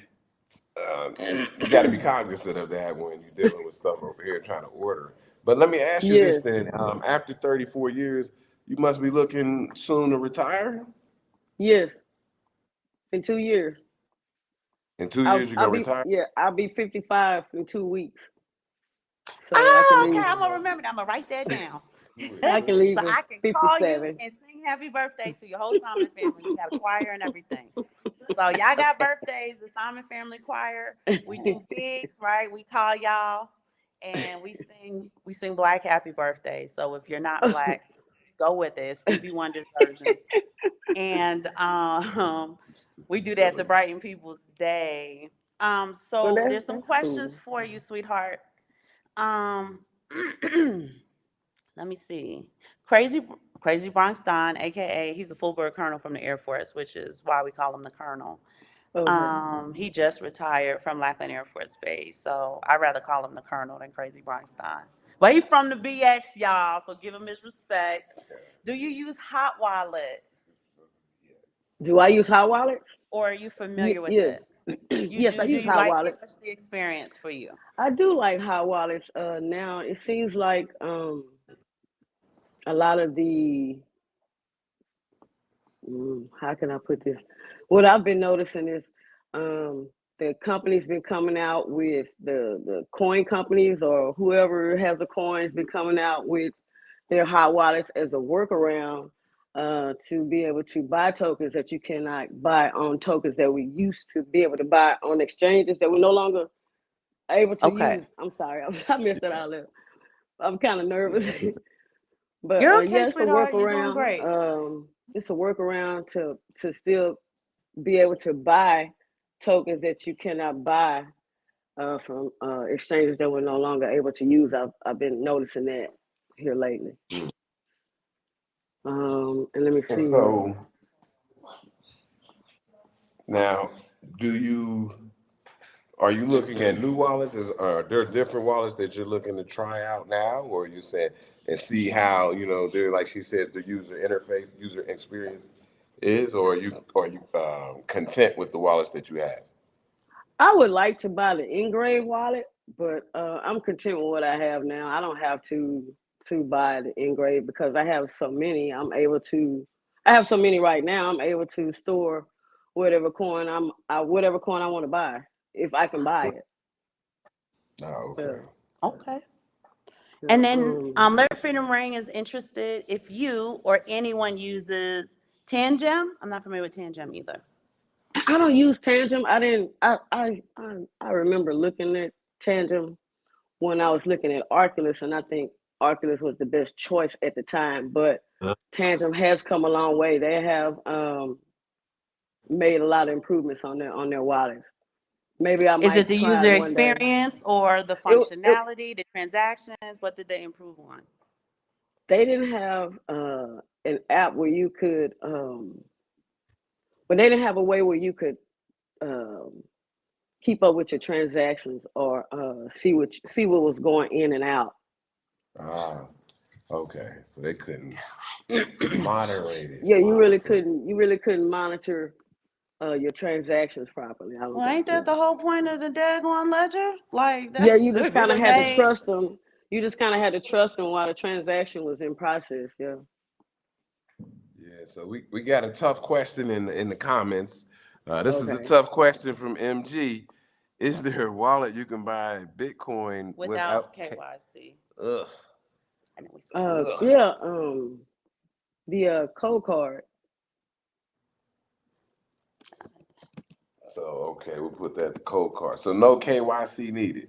cognizant of that when you're dealing with stuff over here trying to order. But let me ask you this Yes, then: after 34 years, you must be looking soon to retire. yes. In 2 years. In 2 years, I'll, you're I'll gonna be retire. yeah, I'll be 55 in 2 weeks. So I can Oh, okay. leave I'm gonna remember that. I'm gonna write that down. I can leave So in I can call you 57. and sing happy birthday to your whole Simon family. We got a choir and everything. So y'all got birthdays, the Simon family choir. We do gigs, right? We call y'all and we sing black happy birthday. So if you're not black, go with it. It's Stevie Wonder's version. And we do that to brighten people's day. Well, So there's some that's questions cool. for you, sweetheart. Um, let me see. Crazy Crazy Bronx Don, aka he's a full bird colonel from the Air Force, which is why we call him the Colonel. Okay. He just retired from Lackland Air Force Base, so I'd rather call him the Colonel than Crazy Bronx Don. But he's from the BX, y'all, so give him his respect. Do you use Hot Wallet, Do I use hot wallets? or are you familiar with Yes. it? You Yes, I do. Do use you hot like it? wallets. What's the experience for you? I do like hot wallets. Now it seems like a lot of the how can I put this? What I've been noticing is the company's been coming out with the coin companies or whoever has the coins been coming out with their hot wallets as a workaround to be able to buy tokens that you cannot buy on tokens that we used to be able to buy on exchanges that we're no longer able to Okay. use. I'm sorry, I messed that all up. I'm kind of nervous. But You're okay, yeah, it's a sweetheart. You're doing workaround. great. It's a workaround to still be able to buy tokens that you cannot buy from exchanges that we're no longer able to use. I've been noticing that here lately. And let me And see. so now, do you are you looking at new wallets? Are there different wallets that you're looking to try out now, or you said and see how they're like she said the user interface, user experience is, or are you content with the wallets that you have? I would like to buy the engraved wallet, but I'm content with what I have now. I don't have to buy the engraved because I have so many. I have so many right now. I'm able to store whatever coin I want to buy if I can buy it. Oh, Yeah, okay. Okay. yeah. And then Lyric Freedom Ring is interested if you or anyone uses Tangem. I'm not familiar with Tangem either. I don't use Tangent. I didn't. I remember looking at Tangent when I was looking at Oculus, and I think Oculus was the best choice at the time. But Tangent has come a long way. They have made a lot of improvements on their wallets. Maybe I Is it might the try it user one day. experience or the It functionality, the transactions? What did they improve on? they didn't have an app where you could, but they didn't have a way where you could um, keep up with your transactions or see what was going in and out. Ah, okay. So they couldn't moderate it. Yeah, Okay. you really couldn't monitor your transactions properly. I don't Well, think. ain't that Yeah. the whole point of the daggone ledger? Like Yeah, that you just should kind of really had to made. trust them. You just kind of had to trust them while the transaction was in process. Yeah. Yeah, so we got a tough question in the comments. This is a Okay. tough question from MG. Is there a wallet you can buy Bitcoin Without without KYC. ugh. I know we said that. Ugh. Yeah. The code card. So okay, we'll put that the code card. So no KYC needed.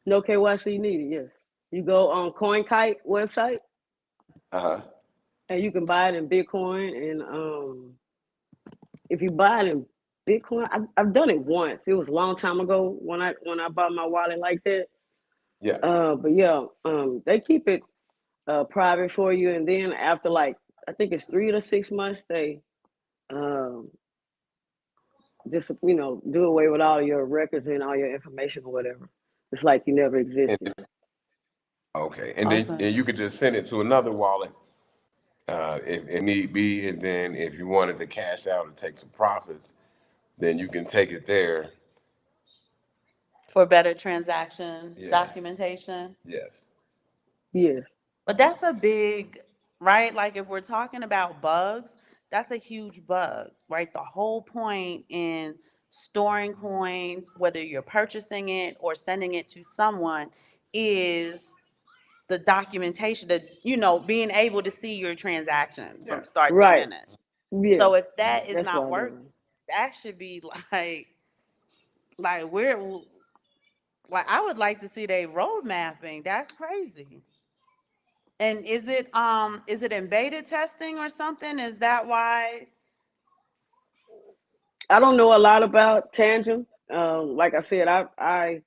No KYC needed. Yes. You go on CoinKite website Uh-huh. and you can buy it in Bitcoin. And if you buy it in Bitcoin, I've done it once. It was a long time ago when I bought my wallet like that. Yeah. But yeah, they keep it private for you, and then after like I think it's 3 to 6 months, they um, just do away with all your records and all your information or whatever. It's like you never existed. And, okay. And then Okay. and you could just send it to another wallet if need be, and then if you wanted to cash out and take some profits, then you can take it there. For better transaction Yeah. documentation. Yes. Yes, But that's a big, right? Like if we're talking about bugs, that's a huge bug, right? The whole point in storing coins, whether you're purchasing it or sending it to someone, is the documentation that, being able to see your transactions Yeah. from start to right. finish. Yeah, So if that is that's what not I work, do. that should be like we're like I would like to see they road mapping. That's crazy. And is it in beta testing or something? Is that why? I don't know a lot about Tangent. Like I said, I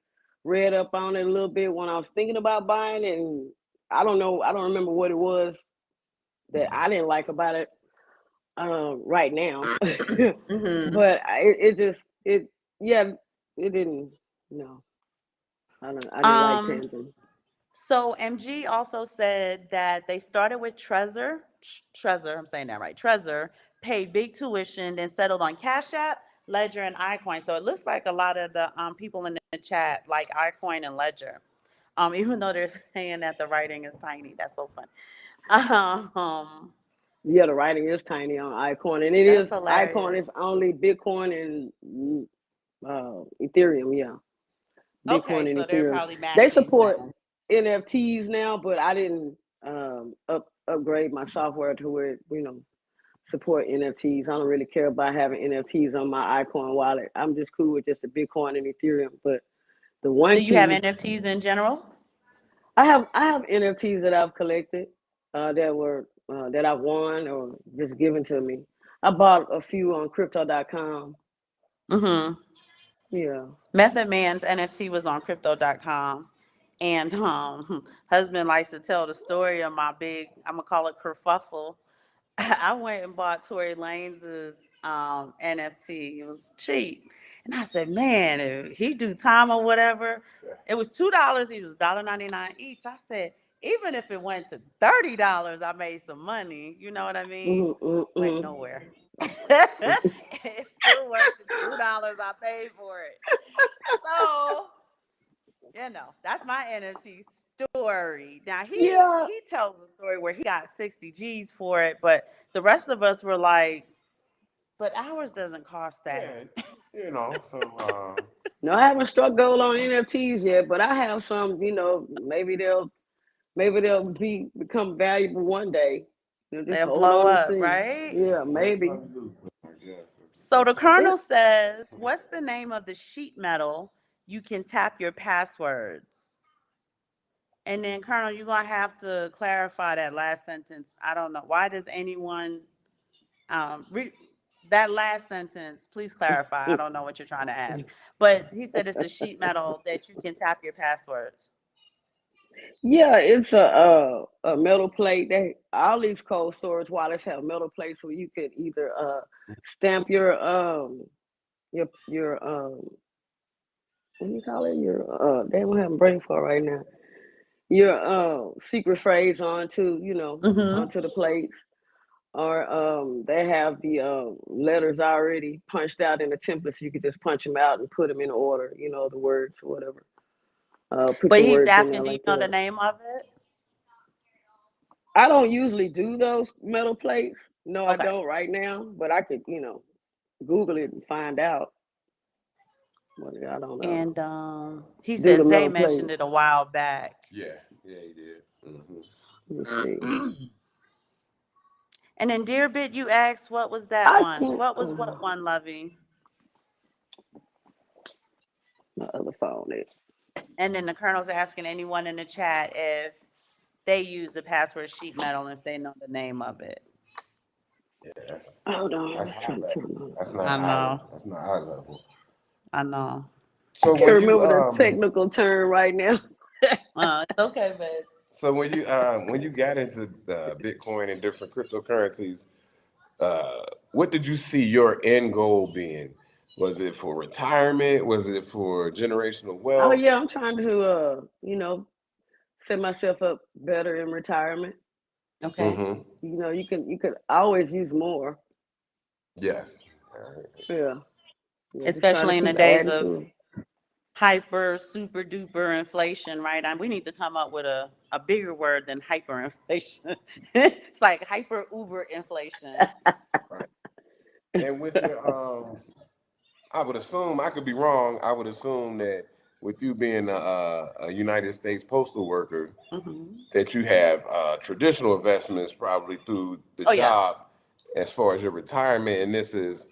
read up on it a little bit when I was thinking about buying it, and I don't know, I don't remember what it was that I didn't like about it right now. Mm-hmm. But it just yeah, it didn't. No, I didn't like Um, Tangent. so MG also said that they started with Trezor, I'm saying that right, Trezor, paid big tuition, then settled on Cash App, Ledger, and iCoin. So it looks like a lot of the people in the chat like iCoin and Ledger. Even though they're saying that the writing is tiny. That's so fun. Um, Yeah, the writing is tiny on iCoin, and that's iCoin hilarious. is only Bitcoin and Ethereum. Yeah, Okay, Bitcoin and so they're Ethereum. probably They maxis support then. NFTs now, but I didn't upgrade my software to where support NFTs. I don't really care about having NFTs on my iCoin wallet. I'm just cool with just the Bitcoin and Ethereum. But the Do one you have key NFTs in general? I have NFTs that I've collected that I've won or just given to me. I bought a few on crypto.com. Mm-hmm. Yeah. Method Man's NFT was on crypto.com. And husband likes to tell the story of my big, I'm gonna call it kerfuffle. I went and bought Tory Lanez's NFT. It was cheap. And I said, man, if he do time or whatever, it was $2. It was $1.99 each. I said, even if it went to $30, I made some money. You know what I mean? Went Mm-hmm. nowhere. It's still worth the $2 I paid for it. So, that's my NFT story. Now Yeah. he tells a story where he got 60 G's for it, but the rest of us were like, but ours doesn't cost that. Yeah, so No, I haven't struck gold on NFTs yet, but I have some, maybe they'll become valuable one day. Just They'll hold blow on and up, see. right? Yeah, that's maybe. how we do. I guess So the it's time. colonel says, what's the name of the sheet metal you can tap your passwords? And then, Colonel, you're gonna have to clarify that last sentence. I don't know. Why does anyone read that last sentence? Please clarify. I don't know what you're trying to ask. But he said it's a sheet metal that you can tap your passwords. Yeah, it's a metal plate. All these cold storage wallets have metal plates where you could either stamp your what do you call it? Your damn, I'm having brain fart right now. Your secret phrase Mm-hmm. onto the plates, or they have the letters already punched out in the template, so you could just punch them out and put them in order. The words or whatever. Put But your he's words in there asking, do you like know the that. name of it? I don't usually do those metal plates. No, I Okay. don't right now, but I could, Google it and find out. But I don't know. And he Do the says Zay metal mentioned plates. it a while back. Yeah, yeah, he did. Hmm. Let me see. And then Dear Bit, you asked what was that I one? can't. What was what one, Lovey? My other phone is. And then the colonel's asking anyone in the chat if they use the password sheet metal and if they know the name of it. Yeah, Hold on. that's Let's high try to level. turn my. That's not I high. know. That's not high level. I know. I So can't when you remember the technical term right now. It's okay, babe. when you got into Bitcoin and different cryptocurrencies, what did you see your end goal being? Was it for retirement? Was it for generational Oh wealth? yeah, I'm trying to set myself up better in retirement. Okay. Mm-hmm. You could always use more. Yes. All right. Yeah. Yeah, just trying to Especially in the keep days adding of to hyper, super duper inflation, right? And we need to come up with a bigger word than hyperinflation. It's like hyper uber inflation. Right. And with your I would assume, I could be wrong. I would assume that with you being a United States postal worker, Hmm. that you have traditional investments probably through the Oh yeah. job as far as your retirement, and this is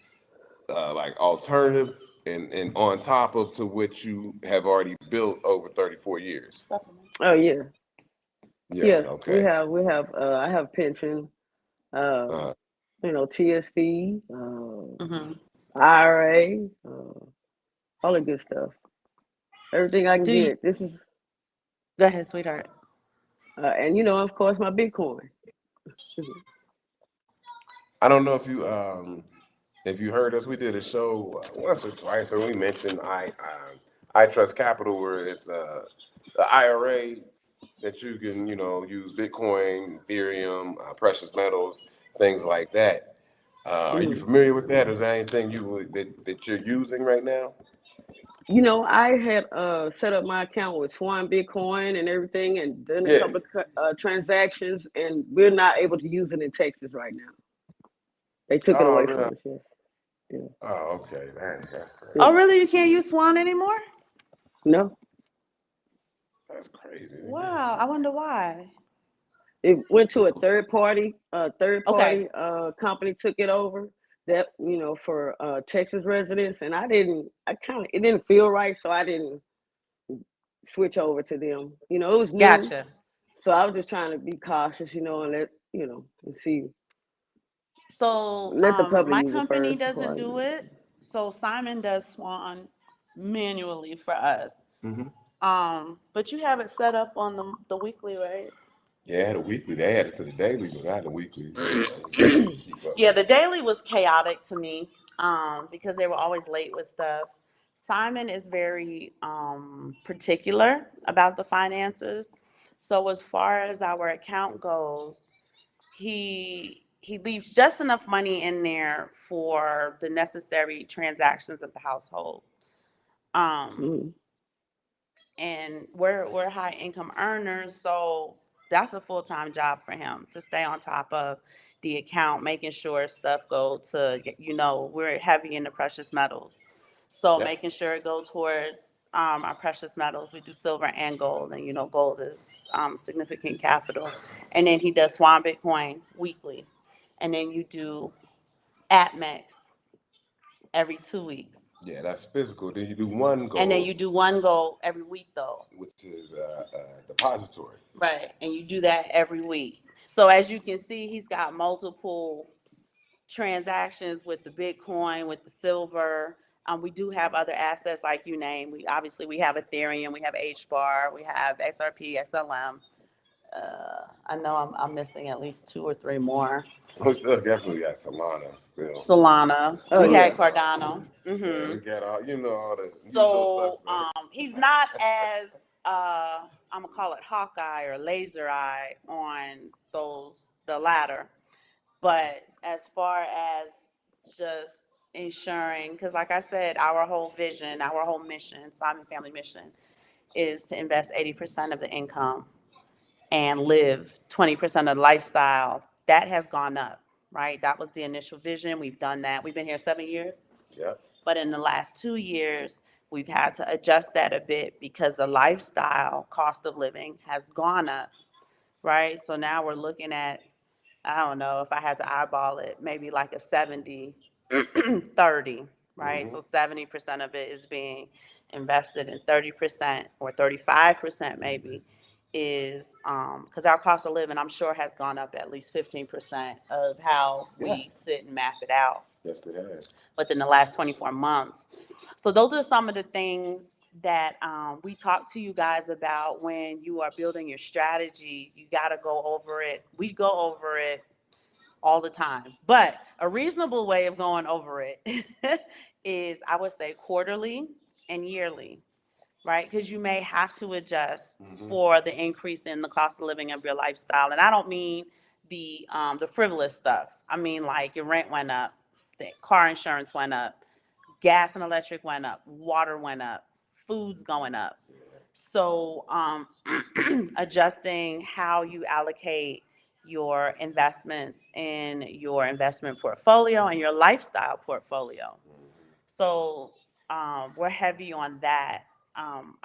like alternative and on top of to which you have already built over 34 years. Supplement. Oh yeah. Yeah. Yes, we Okay. have we have I have pension, Uh, TSP, Hmm. IRA, all the good stuff. Everything I can Do you, get. This is, go ahead, sweetheart. and of course, my Bitcoin. I don't know if you heard us. We did a show once or twice, where we mentioned I Trust Capital, where it's the IRA that you can use Bitcoin, Ethereum, precious metals, things like that. Are you Mhm. familiar with that? Is there anything that you're using right now? I had set up my account with Swan Bitcoin and everything, and done a Yeah. couple of transactions, and we're not able to use it in Texas right now. They took it Oh, away really? from us. Yes. Yeah. Oh, okay. That's Yeah. Oh, crazy. really? You can't use Swan anymore? No, That's crazy. Wow, I wonder why. it went to a third party. Okay, Company took it over. That for Texas residents, and I didn't. It didn't feel right, so I didn't switch over to them. It was new, gotcha. so I was just trying to be cautious. And and see, So, let the public my use it company first before doesn't I do use it. So Simon does Swan manually for us. Hmm. But you have it set up on the weekly, right? Yeah, I had a weekly. They added to the daily, but I had a weekly. It's easy to keep up Yeah, with. the daily was chaotic to me, because they were always late with stuff. Simon is very particular about the finances. So as far as our account goes, he leaves just enough money in there for the necessary transactions of the household. it. Um, and we're high income earners, so that's a full time job for him to stay on top of the account, making sure stuff go to we're heavy in the precious metals, so Yeah. making sure it go towards our precious metals. We do silver and gold, and gold is significant capital. And then he does Swan Bitcoin weekly, and then you do ATMEX every 2 weeks, Yeah, that's physical. Then you do one and then goal, you do one gold every week though. which is depository. Right. And you do that every week. So as you can see, he's got multiple transactions with the Bitcoin, with the silver. We do have other assets like you name. We have Ethereum, we have HBAR, we have XRP, XLM. I know I'm missing at least two or three more. We still definitely got Solana still. Solana. Oh We had yeah. Cardano. Yeah, we got all the usual So suspects. he's not as I'm gonna call it Hawkeye or laser eye on the latter. But as far as just ensuring, because like I said, our whole vision, our whole mission, Simon Family Mission, is to invest 80% of the income and live 20% of the lifestyle. That has gone up, right? That was the initial vision. We've done that. We've been here 7 years. Yeah. But in the last 2 years, we've had to adjust that a bit because the lifestyle cost of living has gone up, right? So now we're looking at, I don't know if I had to eyeball it, maybe like a 70, 30, right? Hmm. So 70% of it is being invested, and 30% or 35% maybe is because our cost of living, I'm sure, has gone up at least 15% of how we Yes. sit and map it out Yes, it has. within the last 24 months. So those are some of the things that we talk to you guys about when you are building your strategy. You got to go over it. We go over it all the time. But a reasonable way of going over it is, I would say, quarterly and yearly, right? Because you may have to adjust Hmm. for the increase in the cost of living of your lifestyle. And I don't mean the frivolous stuff. I mean, like, your rent went up, the car insurance went up, gas and electric went up, water went up, food's going up. So adjusting how you allocate your investments in your investment portfolio and your lifestyle portfolio. So we're heavy on that.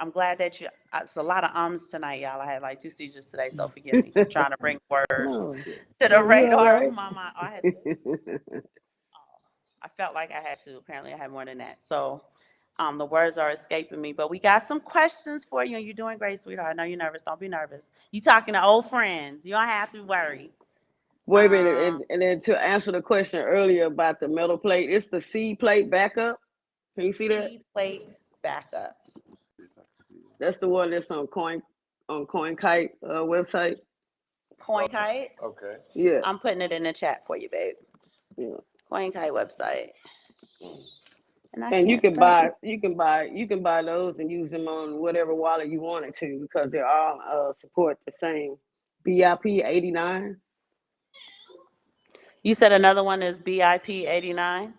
I'm glad that it's a lot of ums tonight, y'all. I had like two seizures today, so forgive me. I'm trying to bring words No, Yeah. to the no, you all radar of right? my mind. Oh, I felt like I had to. Apparently, I had more than that. So the words are escaping me. But we got some questions for you, and you're doing great, sweetheart. I know you're nervous. Don't be nervous. You talking to old friends. You don't have to worry. Wait a minute, Um, and then to answer the question earlier about the metal plate, it's the C plate backup. Can you see that? seed plate. backup. That's the one that's on CoinKite website. CoinKite. Okay. Yeah, I'm putting it in the chat for you, babe. yeah. CoinKite website. And I And can't spell you can buy those and use them on whatever wallet you wanted to because they all support the same BIP 89. You said another one is BIP 89.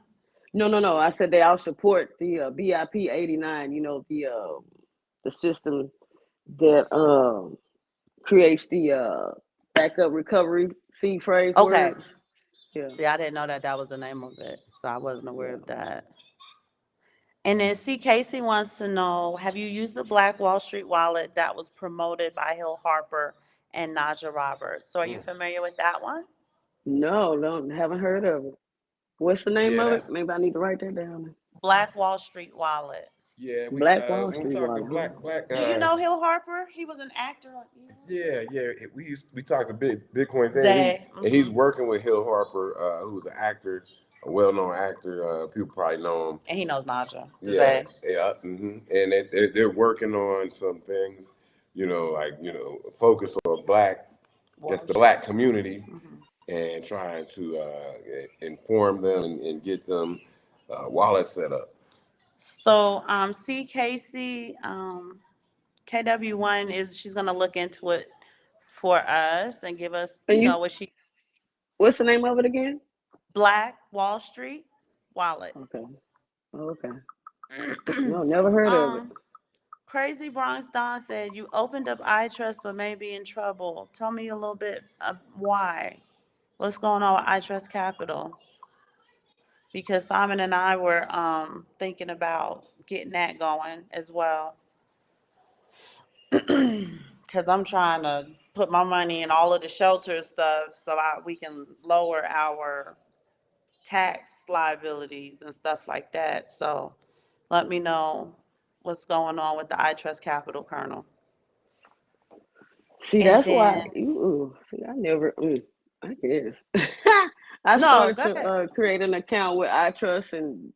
No. I said they all support the BIP 89. You know the system that creates the backup recovery seed phrase Okay. words. Yeah, See, I didn't know that was the name of it, so I wasn't aware yeah. of that. And then C. Casey wants to know, have you used the Black Wall Street wallet that was promoted by Hill Harper and Naja Roberts? So are you familiar with that one? No, haven't heard of it. What's the name Yeah, of it? that's Maybe I need to write that down. Black Wall Street wallet. yeah. Black Wall When we Street talking wallet, huh? black. Do you know Hill Harper? He was an actor. Yeah. We talked to Bitcoin Zay. and he's working with Hill Harper, who's an actor, a well-known actor. People probably know him. And he knows Naja. Yeah, Zay. yeah. And they're working on some things, focus on the black community, and trying to inform them and get them wallets set up. So CKC, KW1 she's gonna look into it for us and give us, And you, what she what's the name of it again? Black Wall Street wallet. Okay. No, never heard of it. Crazy Bronx Don said you opened up iTrust but may be in trouble. Tell me a little bit why. What's going on with iTrust Capital? Because Simon and I were thinking about getting that going as well. Because I'm trying to put my money in all of the shelter stuff so we can lower our tax liabilities and stuff like that. So let me know what's going on with the iTrust Capital, Colonel. See, And that's why. then, See, I never. I guess I no, started go to ahead. create an account with iTrust, and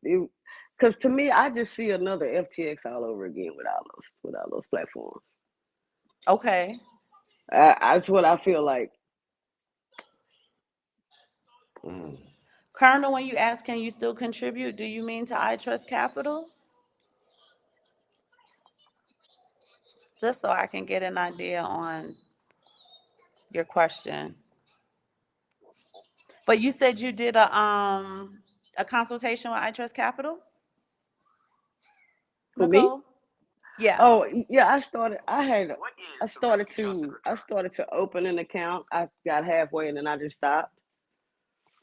because to me, I just see another FTX all over again with all those platforms. Okay. That's what I feel like. Colonel, when you ask, can you still contribute? Do you mean to iTrust Capital? Just so I can get an idea on your question. But you said you did a consultation with iTrust Capital? For me? Nicole? Yeah. Oh yeah, I started to open an account. I got halfway and then I just stopped.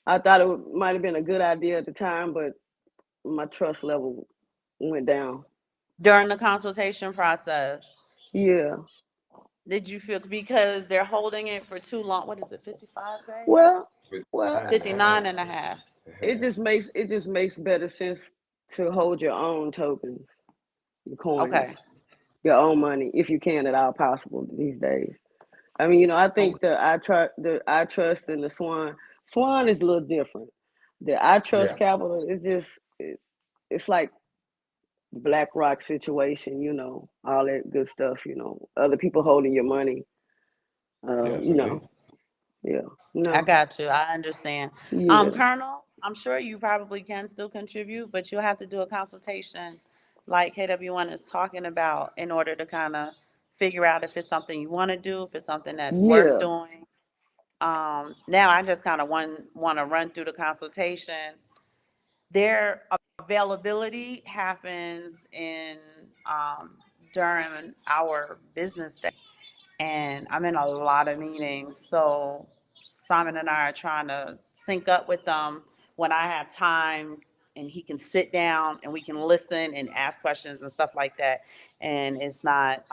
I thought it might have been a good idea at the time, but my trust level went down. During the consultation process, Yeah. did you feel because they're holding it for too long? What is it, 55 days? Well, 59 and a half. it just makes better sense to hold your own tokens, your coins, Okay. your own money, if you can at all possible these days. I mean, I think the I trust and the Swan is a little different. The I trust capital is it's like BlackRock situation, all that good stuff, other people holding your money, Yes, yeah, I no, got you. I understand. yeah, Colonel, I'm sure you probably can still contribute, but you'll have to do a consultation like KW1 is talking about in order to kind of figure out if it's something you want to do, if it's something that's worth yeah, doing. Now I just kind of want to run through the consultation. Their availability happens during our business day, and I'm in a lot of meetings. So Simon and I are trying to sync up with them when I have time and he can sit down and we can listen and ask questions and stuff like that. And it's not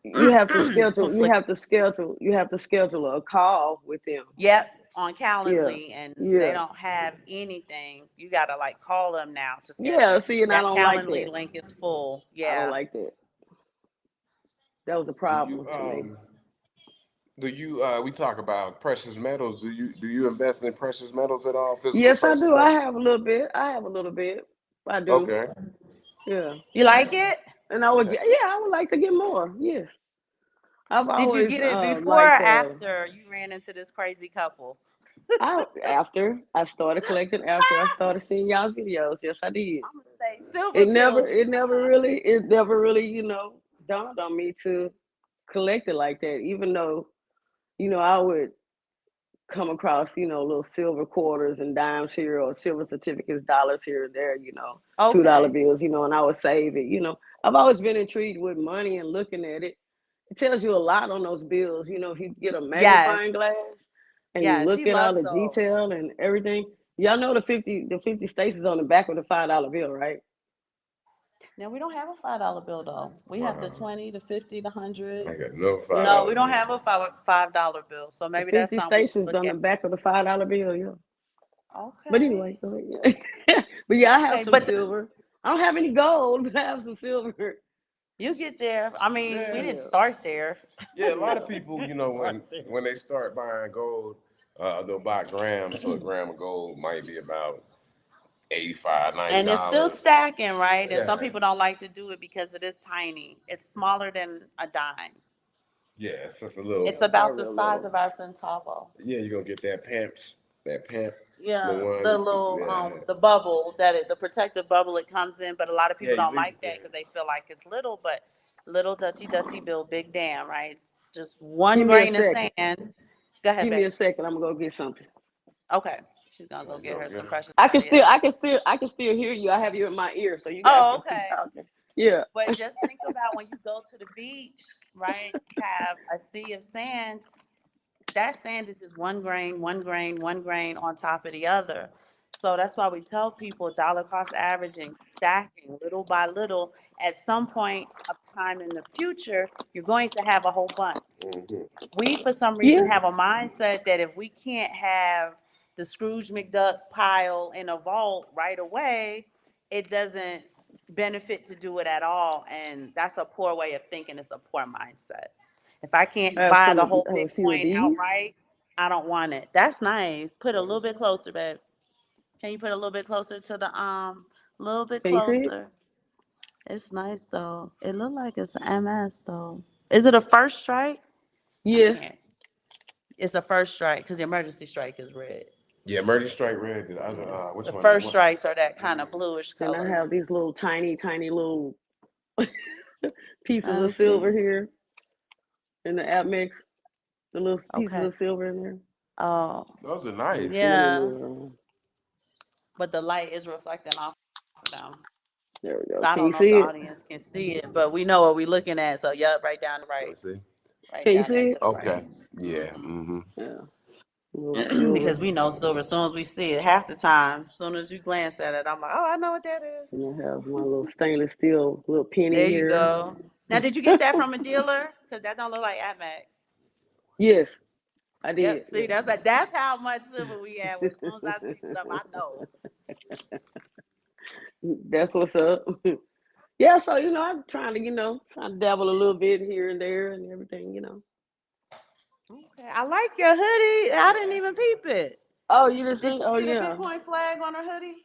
you have to schedule, conflict. you have to schedule a call with them. Yep, on Yeah, Calendly, and they yeah, don't have anything. You gotta like call them now to yeah. schedule. See, and I That don't like Calendly that. link is full. I don't Yeah. like that. That was a Do problem you to me. we talk about precious metals. Do you invest in precious metals at all? Physical Yes, I precious do. I metals? have a little bit. I do. Okay. Yeah. You like it? And I would, yeah, I would like to get more. Yes. I've Did you always get it before or liked after you ran into this crazy couple? after I started collecting, after I started seeing y'all's videos. Yes, I did. I'm gonna say silver pilled you, huh? It never really, dawned on me to collect it like that. Even though, I would come across, little silver quarters and dimes here or silver certificates, dollars here and there, $2 Okay. bills, and I would save it. I've always been intrigued with money and looking at it. It tells you a lot on those bills. If you get a Yes. magnifying glass and you Yes. look He at all loves the those. detail and everything. Y'all know the 50 states is on the back of the $5 bill, right? Now we don't have a $5 bill though. We have the Wow. 20, the 50, the I 100. got no Yeah. No, we $5 don't bill. have a $5 bill. So The maybe that's 50 something we states should is look on the at. back of the $5 bill, yeah. But anyway, Okay. go ahead. But yeah, I have Okay, some but silver. I don't have any gold, but I have some silver. you get there. I mean, we Yeah. didn't Yeah, start there. Yeah, a lot yeah. of people, We didn't start there. when they start buying gold, they'll buy grams. So a gram of gold might be about 85, 90 And it's still dollars. stacking, right? And some Yeah. people don't like to do it because it is tiny. It's smaller than a dime. Yeah, it's just a little. It's Yeah, very about the real size little. of our centavo. Yeah, you're gonna get that pimp, the Yeah, the one. little Yeah, the bubble the protective bubble it comes in, but a lot of yeah, people you don't leave like it that because there. they feel like it's little, but little Dutchy bill, big damn, right? Just one Give me a grain of second. sand. Go ahead, Give me babe. a second. I'm gonna go get something. Okay, she's gonna go Like, get go her get some 'em. precious I Cartier. can still hear you. I have you in my ear, so you guys Oh, can keep okay. talking. Yeah. But just think about when you go to the beach, right? You have a sea of sand. That sand is just one grain, one grain, one grain on top of the other. So that's why we tell people dollar cost averaging, stacking little by little. At some point of time in the future, you're going to have a whole bunch. Mhm. We, for some reason, Yeah. have a mindset that if we can't have the Scrooge McDuck pile in a vault right away, it doesn't benefit to do it at all. And that's a poor way of thinking. It's a poor mindset. If I I can't have buy some the of whole I have a few of Bitcoin these. outright, I don't want it. That's nice. Put a Let me little bit see. closer, babe. Can you put a little bit closer to the little bit Can you see it? closer? It's nice though. It look like it's an MS though. Is it a first strike? I Yes. can't. It's a first strike because the emergency strike is red. Yeah, Emerging Strike Red. The other, Yeah. which The one? first What? strikes are that kind of bluish And I color. have these little tiny little pieces Let me of silver see. here in the Amex. The little pieces Okay. of silver in there. Oh, Those are Let me nice. see. Let me yeah. move. But the light is reflecting off of them. There we go. So I Can you don't know if the see it? audience can see it, but we know what we're looking at. So, yep, right down the Let me right. see. Right Can you down there see to it? the right. Okay. Yeah. Mm-hmm. Yeah. A little Because silver. we know silver. As soon as we see it, half the time, as soon as you glance at it, I'm like, oh, I know what that is. And I have my little stainless steel little penny There you here. go. Now, did you get that from a dealer? Because that don't look like Atmax. Yes, I did. Yep. See, Yeah. that's how much silver we have. As soon as I see stuff, I know. That's what's up. Yeah, so I'm trying to, trying to dabble a little bit here and there and everything. Okay. I like your hoodie. I didn't even peep it. Oh, you didn't Did see? you Oh, see the yeah. Bitcoin flag on her hoodie?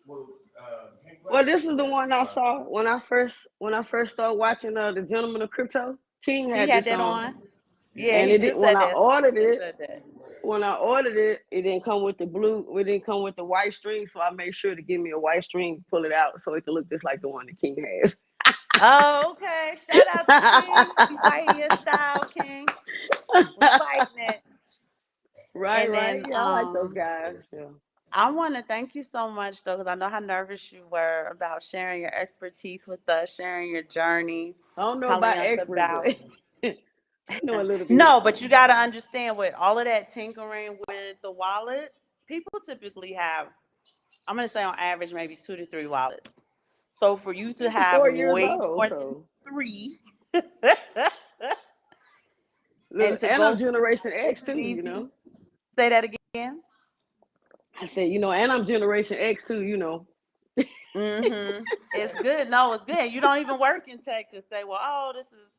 Well, this is the one I saw when I first started watching the Gentleman of Crypto. King He had had this that on, on. Yeah, and he it did just when said I that. Steve ordered just it. said that. When I ordered it, it didn't come with the blue. It didn't come with the white string, so I made sure to give me a white string, pull it out, so it could look just like the one that King has. Oh, okay. Shout out to King. We fighting your style, King. We fighting it. Right, And right. then Yeah, I like those guys. Yeah. I want to thank you so much though, because I know how nervous you were about sharing your expertise with us, sharing your journey, I don't know telling about us expert, about. but I know a little bit. No, but you got to understand with all of that tinkering with the wallets, people typically have, I'm going to say on average, maybe 2 to 3 wallets. So for you to I'm have 4 years way old, more than so three and look, to and go I'm through Generation this X is easy. too. Say that again. I said, and I'm Generation X too. It's good. No, it's good. You don't even work in tech to say, well, oh, this is,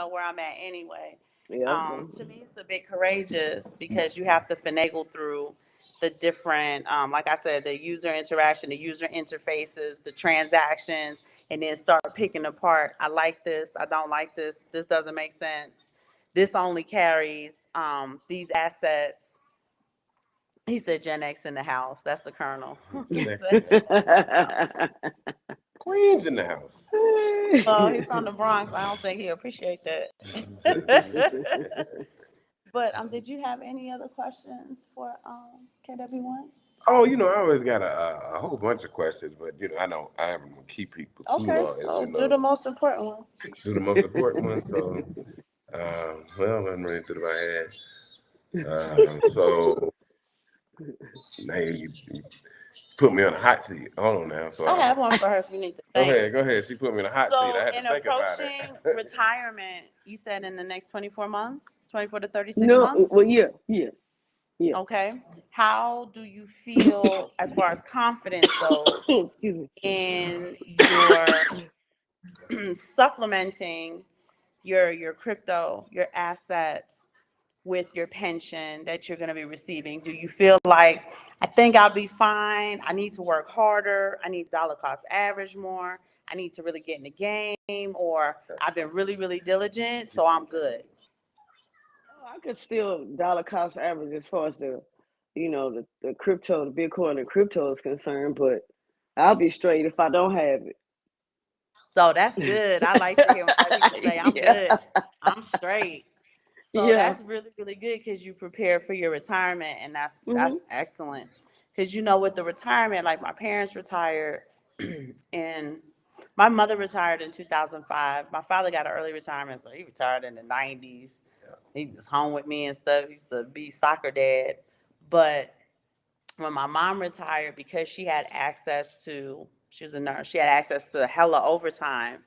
where I'm at anyway. Yeah. To me, it's a bit courageous because you have to finagle through the different, like I said, the user interaction, the user interfaces, the transactions. and then start picking apart. I like this. I don't like this. This doesn't make sense. This only carries these assets. He said Gen X in the house. That's the Colonel. Gen X Gen in the X in the house. Queens in the house. Oh, he's from the Bronx. I don't think he'll appreciate that. But did you have any other questions for KW1? Oh, I always got a whole bunch of questions, but I don't keep people too Okay, long, as so you know. do the most important one. Do the most important one. So, well, I'm running through my head. So now you put me on a hot seat. Hold on now. So I have one for her if you need to go think. ahead. She put me in a hot seat. I had to think about it. In approaching retirement, you said in the next 24 months, 24 to 36 No, months? well, yeah. Okay. How do you feel as far as confidence goes Excuse me. in your supplementing your crypto, your assets with your pension that you're going to be receiving? Do you feel like, I think I'll be fine, I need to work harder, I need dollar cost average more, I need to really get in the game, or I've been really, really diligent, so I'm good? I could still dollar cost average as far as the crypto, the Bitcoin and crypto is concerned, but I'll be straight if I don't have it. So that's good. I like to hear when people say, I'm Yeah. good, I'm straight. So Yeah. that's really, really good because you prepare for your retirement, and that's Mhm. excellent. Because with the retirement, like my parents retired, and my mother retired in 2005. My father got an early retirement, so he retired in the 90s. He was home with me and stuff. He used to be soccer dad. But when my mom retired, because she was a nurse, she had access to hella overtime.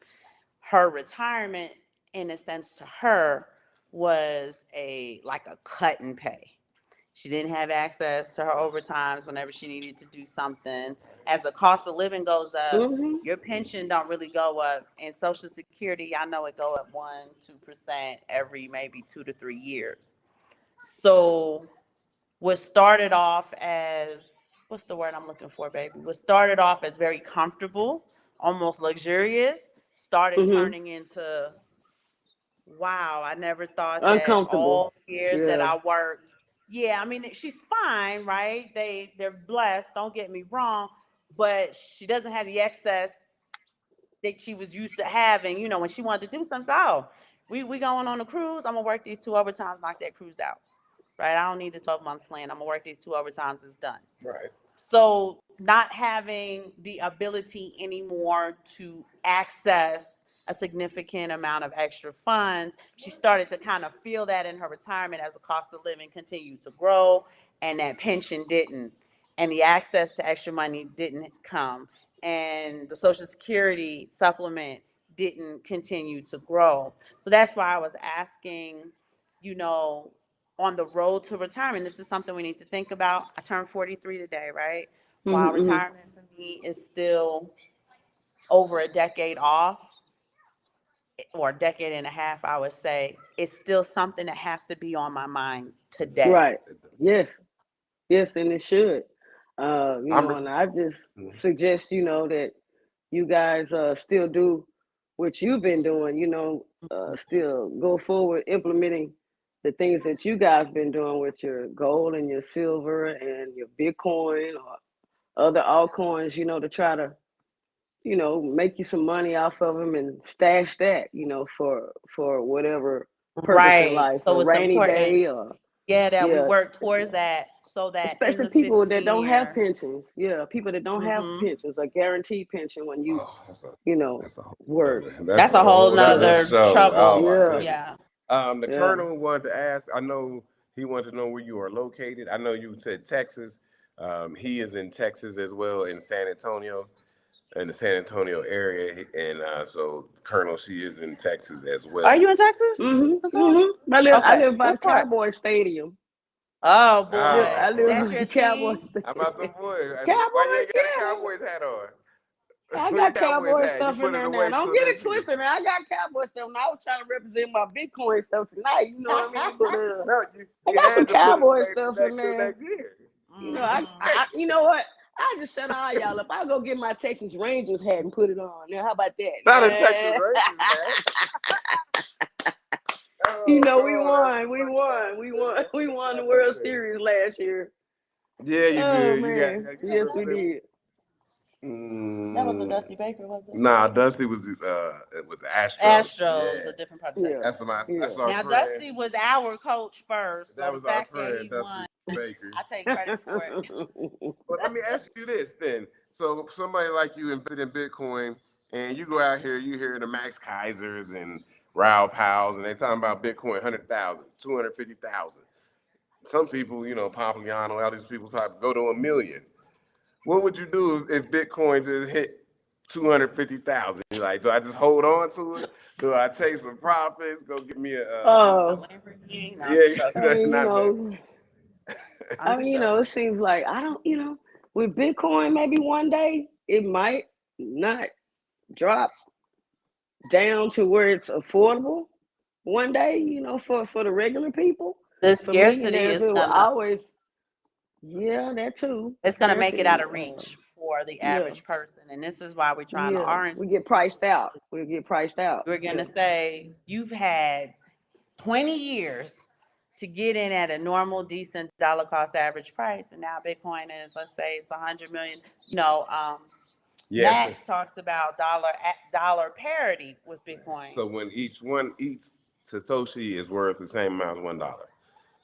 Her retirement, in a sense, to her was like a cut and pay. She didn't have access to her overtimes whenever she needed to do something. As the cost of living goes up, Mhm. your pension don't really go up, and Social Security, I know it go up 1-2% every maybe 2 to 3 years. So what started off as, what's the word I'm looking for, baby? What started off as very comfortable, almost luxurious, started Mhm. turning into, wow, I never thought that Uncomfortable. all the years that Yeah. I worked. Yeah, I mean, she's fine, right? They're blessed, don't get me wrong, but she doesn't have the excess that she was used to having, when she wanted to do something. So, we going on a cruise, I'm gonna work these 2 overtimes, knock that cruise out. Right? I don't need the 12-month plan. I'm gonna work these 2 overtimes, it's done. Right. So not having the ability anymore to access a significant amount of extra funds, she started to kind of feel that in her retirement as the cost of living continued to grow and that pension didn't, and the access to extra money didn't come, and the Social Security supplement didn't continue to grow. So that's why I was asking, on the road to retirement, this is something we need to think about. I turned 43 today, right? While Mhm. Mhm. retirement for me is still over a decade off, or a decade and a half, I would say, it's still something that has to be on my mind today. Right. Yes. Yes, and it should. I'm. And I just Mhm. suggest, that you guys still do what you've been doing, still go forward implementing the things that you guys been doing with your gold and your silver and your Bitcoin or other altcoins, to try to, make you some money off of them and stash that, for whatever purpose in Right. life, a So it's rainy important, day or yeah, that we yeah, work towards that, so that in especially the people that 15 don't have year, pensions. Yeah, people that don't have mm-hmm. pensions, a guaranteed pension when you, Oh, that's a whole work. nother. That's a whole Nother Yeah, nother show. Oh trouble. my yeah, goodness. Yeah. The yeah. Colonel wanted to ask. I know he wanted to know where you are located. I know you said Texas. He is in Texas as well, in San Antonio, in the San Antonio area, and so Colonel, she is in Texas as Are well. you in Texas? Mhm, Okay. mhm. I Okay. live by the What part? Cowboy Stadium. Oh Yeah, boy. I Is live that Oh, by your the Cowboy team? how about them Stadium. boys? Why you Cowboys, ain't got a yeah. Cowboys hat on? I Where your got Cowboys Cowboy hat? You stuff in put it there now. away Don't till get it next year. twisted. Now I got Cowboy stuff. Now I was trying to represent my Bitcoin stuff tonight. You know what I mean? But No, I you got some had to put it Cowboy away stuff in till there. next year. I you know what? I just shut all y'all up. I'll go get my Texas Rangers hat and put it on. Now, how about that? Not a Texas Rangers hat. You know, we Oh, won. We won. We won. that's We won the that's World okay. Series last year. Yeah, you Oh did. You man. got Yes, we a little did. That was a Dusty Baker, was it? Nah, Dusty was with the Astros. Astros, Yeah, a different part of Yeah. Texas. Yeah. that's our Now, friend. Dusty was our coach first, so That the was our fact that friend he Dusty won, Baker. I take credit for it. But let me ask you this then. So if somebody like you invested in Bitcoin and you go out here, you hear the Max Kaisers and Raoul Powell's and they talking about Bitcoin 100,000, 250,000. Some people, Pompliano, all these people talk go to 1 million. What would you do if Bitcoin just hit 250,000? You like, do I just hold on to it? Do I take some profits? Go get me a A Oh, Lamborghini? No, I'm just yeah, joking. I mean, not that. I'm just joking. it seems like I don't, with Bitcoin, maybe one day it might not drop down to where it's affordable. One day, for the regular people, The for scarcity millionaires, is it will gonna always, yeah, that too. it's gonna make it out Scarcity. of reach for the Yeah, average person, and this is why we're trying to yeah. orange We get priced out. We get priced out. we're Yeah. gonna say you've had 20 years to get in at a normal, decent dollar cost average price, and now Bitcoin is, let's say, it's 100 million. Yes. Max talks about dollar parity with Bitcoin. So when each Satoshi is worth the same amount as $1.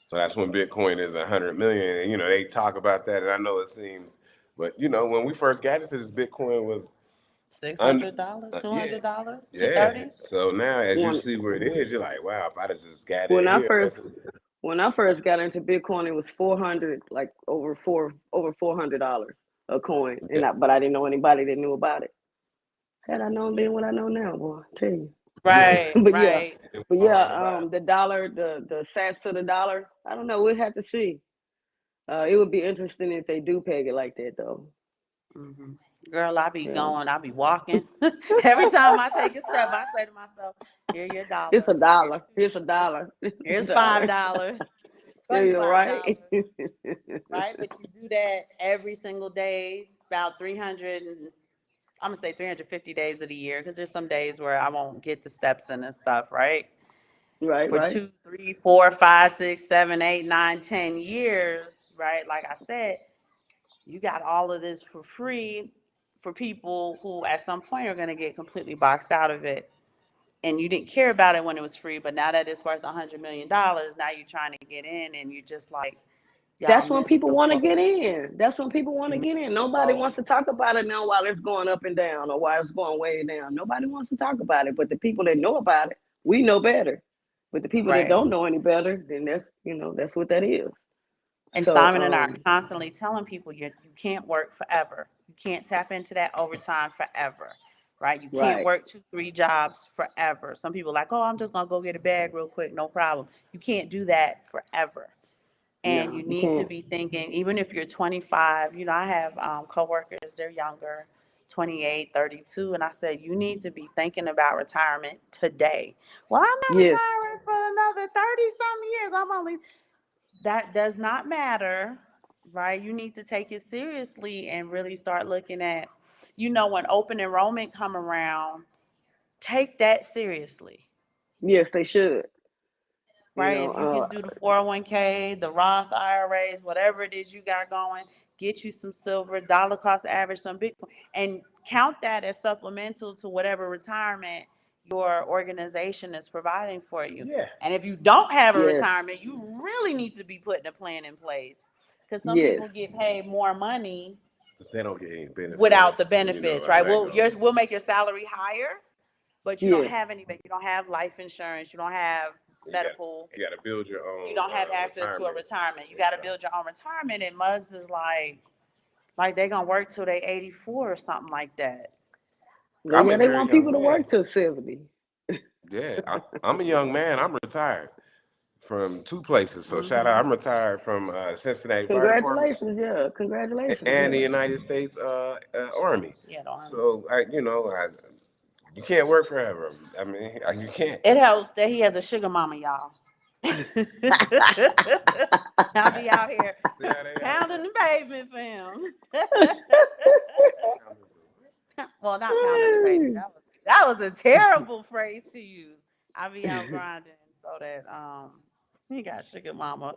So that's when Bitcoin is 100 million. And they talk about that, and I know it seems, but when we first got into this, Bitcoin was $600, yeah, $200, yeah. 230. So now as you When see where it is, you're like, wow, if I just got when in I here, first when I first got into Bitcoin, it was 400, like over $400 a coin, yeah, but I didn't know anybody that knew about it. Had I known then what I know now, boy, I tell you. Right, but yeah, right. but all yeah, heard about it. the dollar, the sats to the dollar. I don't know. We'll have to see. It would be interesting if they do peg it like that, though. Hmm. Girl, I be Yeah, going, I be walking. Every time I take a step, I say to myself, "Here your it's a dollar. Here's dollar. It's a $2. dollar. It's a Here's dollar. $5, Yeah, you're $25." right. Right? But you do that every single day, about 300, I'm gonna say 350 days of the year, because there's some days where I won't get the steps in and stuff, right? Right, For right. 2, 3, 4, 5, 6, 7, 8, 9, 10 years, right? Like I said, you got all of this for free for people who at some point are gonna get completely boxed out of it. And you didn't care about it when it was free, but now that it's worth $100 million, now you're trying to get in and you're just like, y'all That's when missed people the want to boat. get in. That's when people want to get in. Nobody wants to talk about it now while it's going up and down or while it's going way down. Nobody wants to talk about it. But the people that know about it, we know better. But the people that Right. don't know any better, then that's what that is. And So Simon and I are constantly telling people you can't work forever. You can't tap into that overtime forever, right? You can't right. work 2, 3 jobs forever. Some people are like, oh, I'm just gonna go get a bag real quick, no problem. You can't do that forever. And No, you you need to can't. be thinking, even if you're 25, I have coworkers, they're younger, 28, 32, and I said, you need to be thinking about retirement today. Well, I'm not Yes. retiring for another 30 some years. That does not matter, right? You need to take it seriously and really start looking at, when open enrollment come around, take that seriously, Yes, they should. You right? know, If you can do the 401k, the Roth IRAs, whatever it is you got going, get you some silver, dollar cost average, some Bitcoin, and count that as supplemental to whatever retirement your organization is providing for you. Yeah. And if you don't have a yes, retirement, you really need to be putting a plan in place, because some people yes, get paid more money But they don't get any without the benefits, and you know benefits, how right? that Well, goes. we'll make your salary higher, but you don't yeah. have anything. You don't have life insurance. You don't have You got medical. you got to build your You own don't have access to a retirement. retirement. You got to build your own retirement. And Mugs is like they gonna work till they 84 or something like that. I'm a They very want young people to man. work till 70. Yeah, I'm a young man. I'm retired from 2 places. So shout out, Hmm. I'm retired from Cincinnati Fire Department Congratulations, yeah. Congratulations, and the yeah. United States Army. Yeah, the Army. So you can't work forever. I mean, you can't. It helps that he has a sugar mama, y'all. I'll be out here See how they out pounding the pavement, fam. there? Well, not pounding the pavement. That was a terrible phrase to use. I'll be out grinding so that he got sugar mama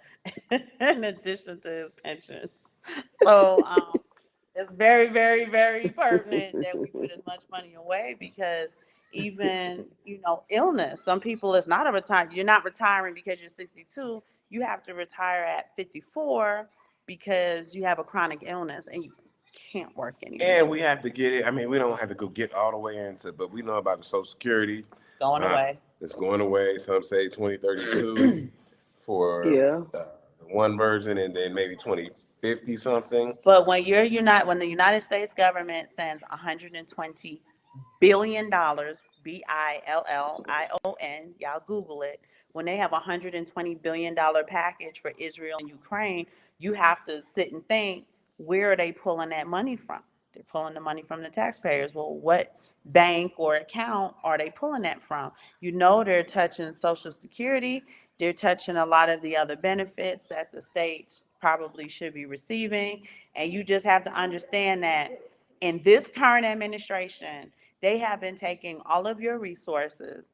in addition to his pensions. So it's very, very, very pertinent that we put as much money away because even, illness, some people it's not a retire. You're not retiring because you're 62. You have to retire at 54 because you have a chronic illness and you can't work anymore. And we have to get it. I mean, we don't have to go get all the way into, but we know about the Social Security. Going away. It's going away. Some say 2032 for Yeah. one version, and then maybe 2050 something. But when when the United States government sends $120 billion, BILLION, y'all Google it. When they have $120 billion package for Israel and Ukraine, you have to sit and think, where are they pulling that money from? They're pulling the money from the taxpayers. Well, what bank or account are they pulling that from? They're touching Social Security. They're touching a lot of the other benefits that the states probably should be receiving. And you just have to understand that in this current administration, they have been taking all of your resources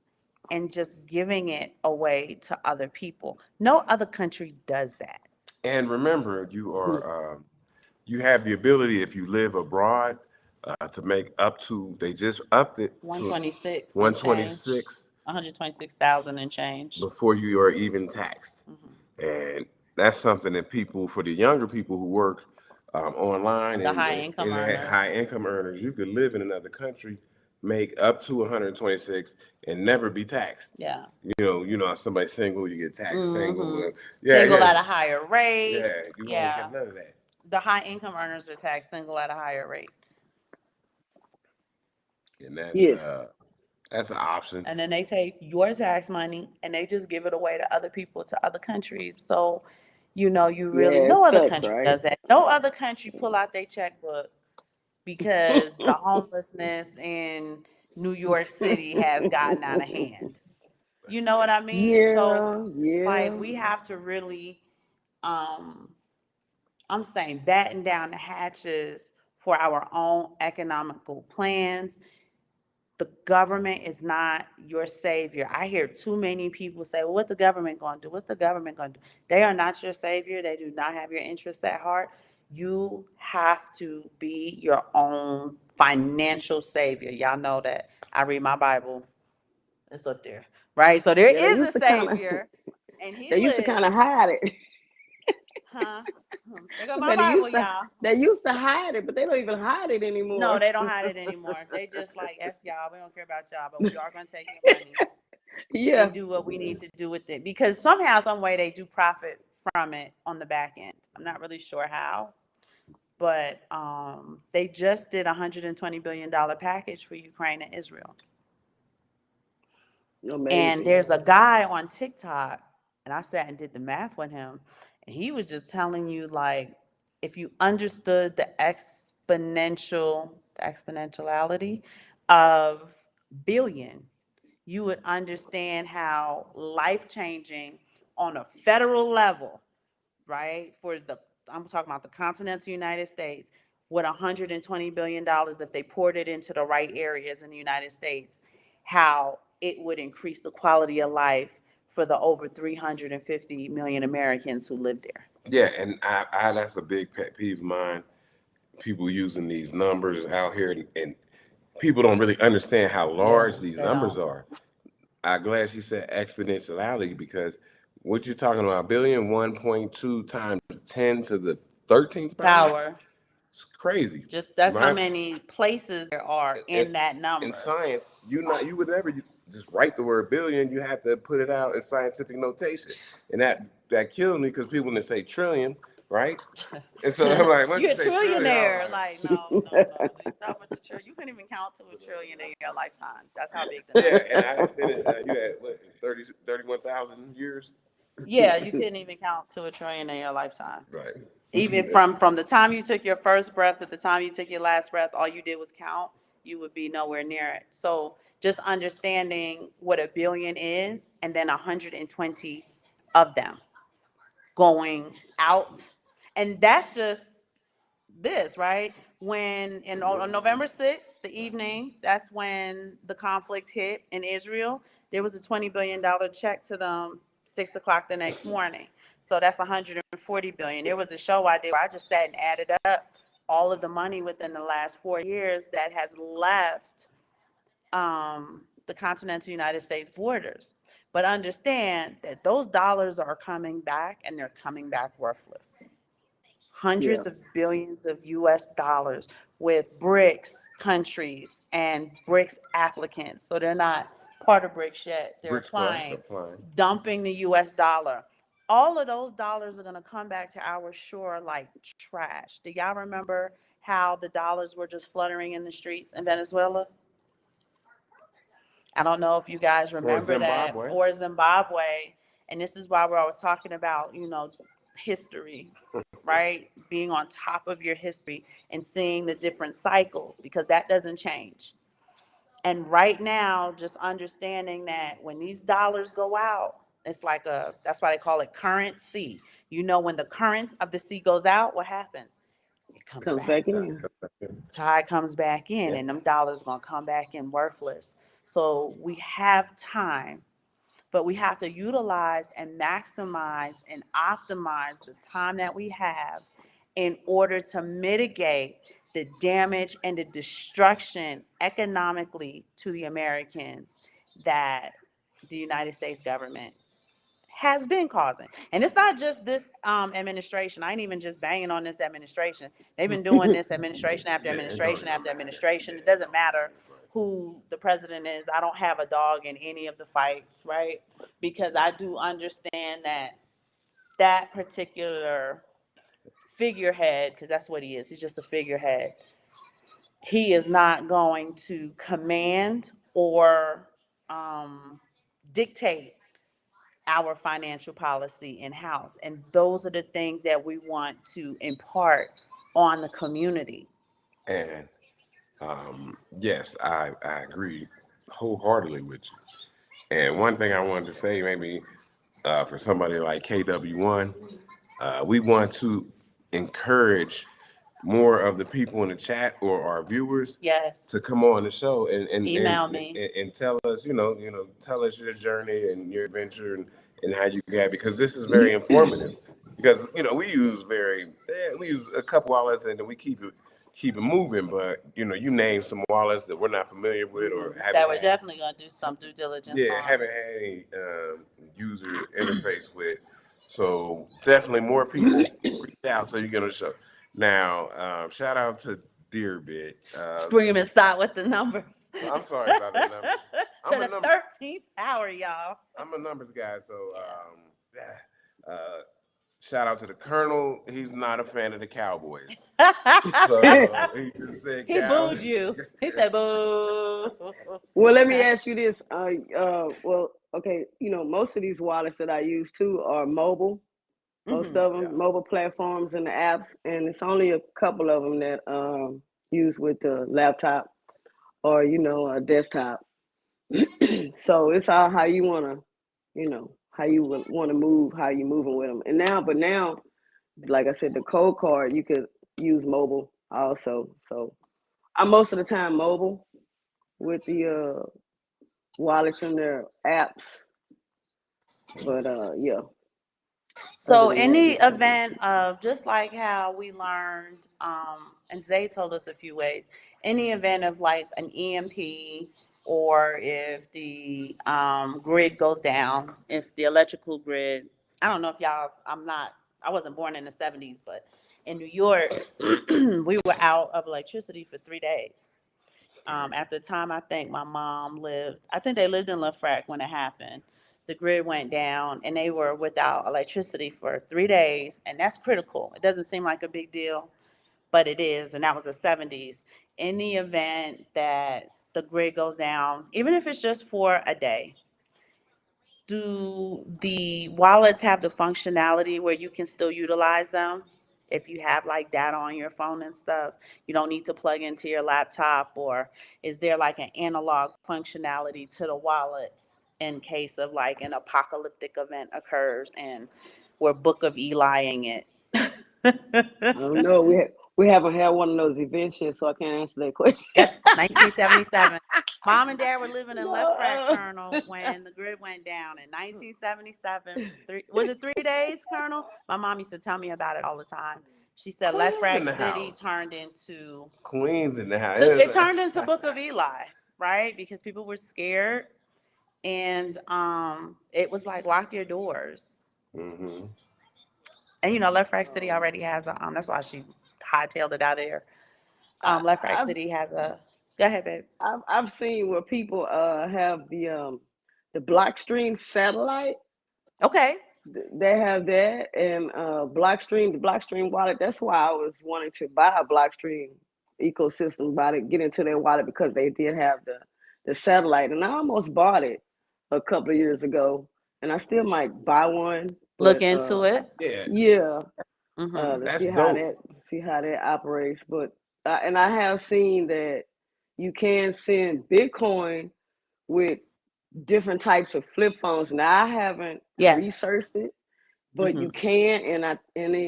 and just giving it away to other people. No other country does that. And remember, you have the ability if you live abroad to make up to. They just upped it to 126. 126. 126,000 and change. Before you are even taxed. And that's something that for the younger people who work online The high income earners. high income earners, you could live in another country, make up to 126 and never be taxed. Yeah. Somebody single, you get taxed single. Single at a higher rate. Yeah, you won't get none of that. The high income earners are taxed single at a higher rate. And Yes. that's an option. And then they take your tax money and they just give it away to other people, to other countries. So, you really, Yeah, it no other sucks, country right? does that. No other country pull out their checkbook because the homelessness in New York City has gotten out of hand. You know what I mean? So, Yeah. we have to really, I'm saying, batten down the hatches for our own economical plans. The government is not your savior. I hear too many people say, well, what the government going to do? What the government going to do? They are not your savior. They do not have your interests at heart. You have to be your own financial savior. Y'all know that. I read my Bible. It's up there, right? So there is a savior, and he They used to kind of hide it. Huh? There go my Bible, y'all. They used to hide it, but they don't even hide it anymore. No, they don't hide it anymore. They just like, F y'all, we don't care about y'all, but we are going to take your money and do what we need to do with it. Because somehow, some way, they do profit from it on the back end. I'm not really sure how, but they just did a $120 billion package for Ukraine and Israel. Amazing. And there's a guy on TikTok, and I sat and did the math with him, and he was just telling you, like, if you understood the exponentiality of billion, you would understand how life-changing on a federal level, right? I'm talking about the continental United States, with $120 billion, if they poured it into the right areas in the United States, how it would increase the quality of life for the over 350 million Americans who live there. Yeah, and I that's a big pet peeve of mine. People using these numbers out here, and people don't really understand how large these numbers are. I'm glad she said exponentiality, because what you're talking about, billion, 1.2 times 10 to the 13th power. It's crazy. Just that's how many places there are in that number. In science, you would never just write the word billion. You have to put it out in scientific notation, and that kills me because people when say trillion, right? And so I'm like, you're a trillionaire. Like, no, not with the trillion. You couldn't even count to a trillion in your lifetime. That's how big the number is. And I did it. You had what, 31,000 years? Yeah, you couldn't even count to a trillion in your lifetime. Right. Even from the time you took your first breath to the time you took your last breath, all you did was count, you would be nowhere near it. So just understanding what a billion is, and then 120 of them going out. And that's just this, right? When on November 6th, the evening, that's when the conflict hit in Israel. There was a $20 billion check to them 6 o'clock the next morning. So that's 140 billion. There was a show I did where I just sat and added up all of the money within the last 4 years that has left the continental United States borders. But understand that those dollars are coming back, and they're coming back worthless. Yeah. Hundreds of billions of US dollars with BRICS countries and BRICS applicants. So they're not part of BRICS yet. They're Bricks plus applying, applying. dumping the US dollar. All of those dollars are going to come back to our shore like trash. Do y'all remember how the dollars were just fluttering in the streets in Venezuela? I don't know if you guys remember that, Zimbabwe. or Zimbabwe. And this is why we're always talking about, history, right? Being on top of your history and seeing the different cycles, because that doesn't change. And right now, just understanding that when these dollars go out, it's like that's why they call it currency. When the current of the sea goes out, what happens? It comes Comes back. back in. Tide comes back in, Yeah. and them dollars gonna come back in worthless. So we have time, but we have to utilize and maximize and optimize the time that we have in order to mitigate the damage and the destruction economically to the Americans that the United States government has been causing. And it's not just this administration. I ain't even just banging on this administration. They've been doing this administration after administration after administration. It doesn't matter who the president is. I don't have a dog in any of the fights, right? Because I do understand that that particular figurehead, because that's what he is, he's just a figurehead, he is not going to command or dictate our financial policy in-house. And those are the things that we want to impart on the community. And yes, I agree wholeheartedly with you. And one thing I wanted to say, maybe for somebody like KW1, we want to encourage more of the people in the chat or our viewers Yes. to come on the show and Email me. and tell us, tell us your journey and your adventure and how you got, because this is very informative. Because we use a couple wallets and then we keep it moving, but you name some wallets that we're not familiar with or That we're definitely gonna do some due diligence on. haven't had any user interface with. So definitely more people reach out so you get on the show. Now, shout out to Dearbit. Scream and stop with the numbers. I'm sorry about the numbers. To the 13th hour, y'all. I'm a numbers guy, so shout out to the Colonel. He's not a fan of the Cowboys. So he just said He booed you. He said boo. Well, let me ask you this. Well, okay, most of these wallets that I use too are mobile. Most of them, mobile platforms and the apps, and it's only a couple of them that use with the laptop or a desktop. So it's all how you wanna, how you want to move, how you moving with them. And now, like I said, the code card you could use mobile also. So I'm most of the time mobile with the wallets and their apps. But yeah. So any event of, just like how we learned, and Zay told us a few ways, any event of like an EMP, or if the grid goes down, if the electrical grid, I don't know if y'all, I wasn't born in the 70s, but in New York, we were out of electricity for 3 days. At the time, I think my mom I think they lived in LaFrac when it happened. The grid went down and they were without electricity for 3 days, and that's critical. It doesn't seem like a big deal, but it is, and that was the 70s. In the event that the grid goes down, even if it's just for a day, do the wallets have the functionality where you can still utilize them? If you have like data on your phone and stuff, you don't need to plug into your laptop, or is there like an analog functionality to the wallets in case of like an apocalyptic event occurs, and we're Book of Eliing it. I don't know. We haven't had one of those events yet, so I can't answer that question. Yep, 1977. Mom and Dad were living in Left Frac, No, Colonel, when the grid went down in 1977. Was it 3 days, Colonel? My mom used to tell me about it all the time. She said Left Queens in Frac the City house. turned into Queens in the house. it turned into Book of Eli, right? Because people were scared, and it was like lock your doors. Mm-hmm. And Left Frac City already has a that's why she hightailed it out of there. I, Left Frac I've City has a go ahead, babe. I've seen where people have the Blockstream satellite. Okay. They have that, and Blockstream, the Blockstream wallet. That's why I was wanting to buy a Blockstream ecosystem, get into their wallet, because they did have the satellite, and I almost bought it a couple of years ago, and I still might buy one, Look but into it. Yeah, yeah, Mm-hmm. to that's dope. see how that operates. But and I have seen that you can send Bitcoin with different types of flip phones. Now I haven't Yes. researched it, but Mm-hmm. you can, and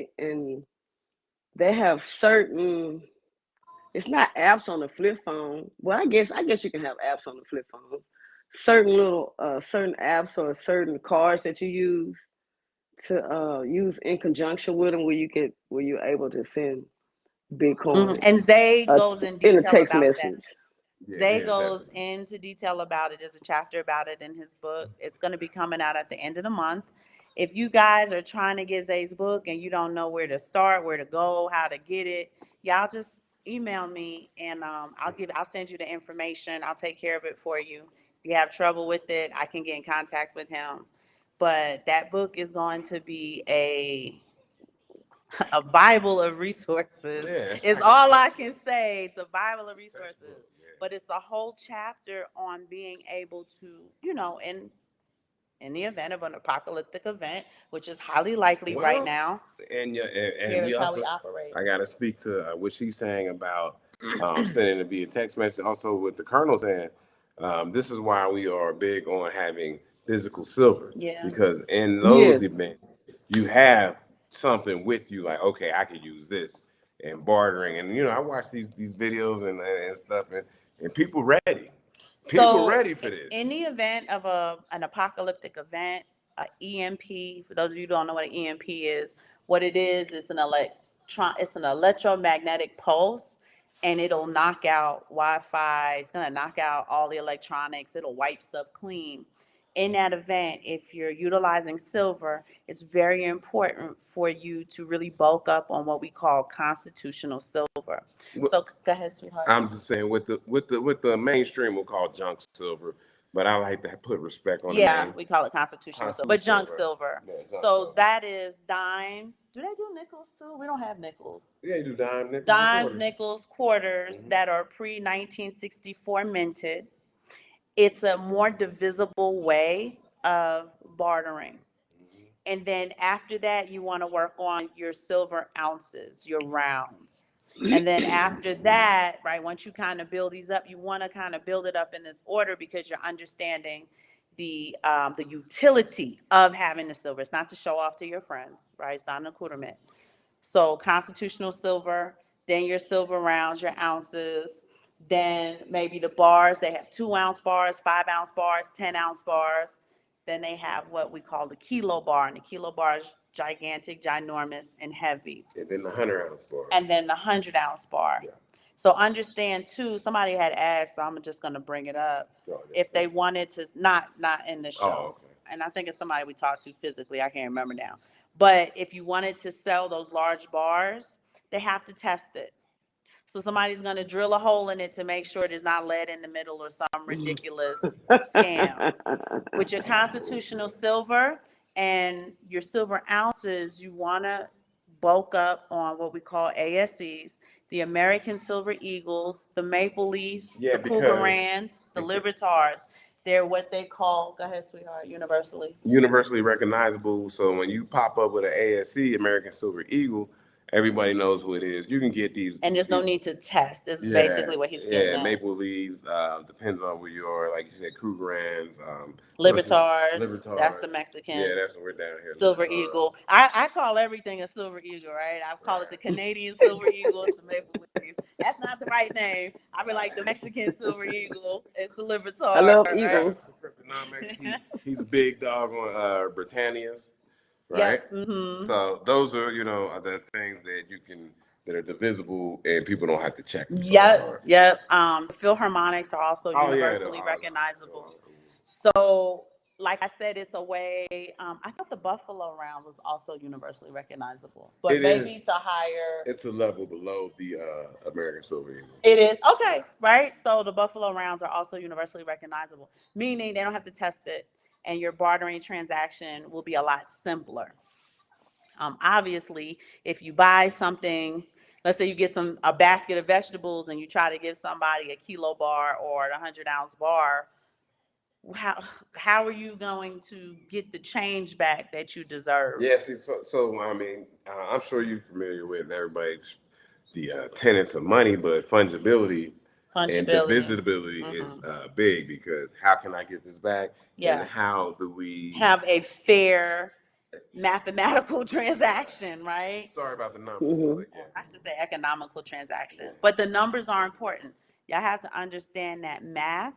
they have certain. It's not apps on the flip phone. Well, I guess you can have apps on the flip phone. Certain apps or certain cards that you use to use in conjunction with them, where you're able to send Mm-hmm. Bitcoin And Zay goes in in a detail text about that. message. Yeah, Zay yeah, goes definitely. into detail about it. There's a chapter about it in his book. It's going to be coming out at the end of the month. If you guys are trying to get Zay's book and you don't know where to start, where to go, how to get it, y'all just email me, and I'll send you the information. I'll take care of it for you. If you have trouble with it, I can get in contact with him. But that book is going to be a Bible of resources. Yeah, it's Is like a all I can say. It's a Bible of textbook. resources. Yeah. But it's a whole chapter on being able to, in the event of an apocalyptic event, which is highly likely right Well, now, and here we is how we also, operate. I got to speak to what she's saying about sending it via text message. Also, with the Colonel saying, this is why we are big on having physical silver, Yeah. because in those Yes, events you have something with you, like, okay, I could use this, and bartering. And I watch these videos and stuff, and people So, ready for this. in the event of an apocalyptic event, EMP, for those of you who don't know what an EMP is, what it is it's an electromagnetic pulse, and it'll knock out Wi-Fi. It's gonna knock out all the electronics. It'll wipe stuff clean. In that event, if you're utilizing silver, it's very important for you to really bulk up on what we call constitutional silver. So go ahead, sweetheart. I'm just saying, with the mainstream, we'll call junk silver, but I like to put respect on the Yeah, name. we call it constitutional silver, Constable but junk silver. silver. Yeah, junk So silver. that is dimes. Do they do nickels too? We don't have nickels. Yeah, you do dime, nickels, and Dimes, quarters. nickels, quarters that are pre 1964 minted. It's a more divisible way of bartering. And then after that, you want to work on your silver ounces, your rounds. And then after that, right, once you kind of build these up, you want to kind of build it up in this order, because you're understanding the utility of having the silver. It's not to show off to your friends, right? It's not an accoutrement. So constitutional silver, then your silver rounds, your ounces, then maybe the bars. They have 2 ounce bars, 5 ounce bars, 10 ounce bars. Then they have what we call the kilo bar, and the kilo bar is gigantic, ginormous, and heavy. And then the 100 ounce bar. And then the 100 ounce bar. Yeah. So understand too, somebody had asked, so I'm just gonna bring it up. If they wanted to, not in the show. Oh, okay. And I think it's somebody we talked to physically, I can't remember now. But if you wanted to sell those large bars, they have to test it. So somebody's gonna drill a hole in it to make sure there's not lead in the middle or some ridiculous scam. With your constitutional silver and your silver ounces, you wanna bulk up on what we call ASEs, the American Silver Eagles, the Maple Leafs, Yeah, the because Cougarans, the Libertards. They're what they call, go ahead, sweetheart, universally. universally recognizable. So when you pop up with an ASC, American Silver Eagle, Everybody knows who it is. You can get these. And there's no these- need to test, is Yeah, basically what he's getting yeah. at. Maple leaves depends on where you are. Like you said, Krugerrands, Libertards, that's the Mexican. Yeah, that's what we're down here. Silver Libertard. Eagle. I call everything a Silver Eagle, right? I call it the Canadian Silver Eagle. It's the Maple Leaf. That's not the right name. I be like the Mexican Silver Eagle. It's the Libertard. I love right? eagles. He's a big dog on Britannias, right? Yep. Mm-hmm. So those are, the things that are divisible and people don't have to check them. Yep. Philharmonics are also universally the recognizable. So, like I said, it's a way. I thought the Buffalo Round was also universally recognizable, but It maybe is. to higher. It's a level below the American Silver Eagle. It is okay, right? So the Buffalo Rounds are also universally recognizable, meaning they don't have to test it, and your bartering transaction will be a lot simpler. Obviously, if you buy something, let's say you get a basket of vegetables and you try to give somebody a kilo bar or a 100-ounce bar, how are you going to get the change back that you deserve? Yeah, see, so I mean, I'm sure you're familiar with everybody's the tenets of money, but fungibility and divisibility is big, because how can I get this back? Yeah. And how do we have a fair mathematical transaction, right? Sorry about the numbers. Mhm. But yeah. I should say economical transaction. But the numbers are important. Y'all have to understand that math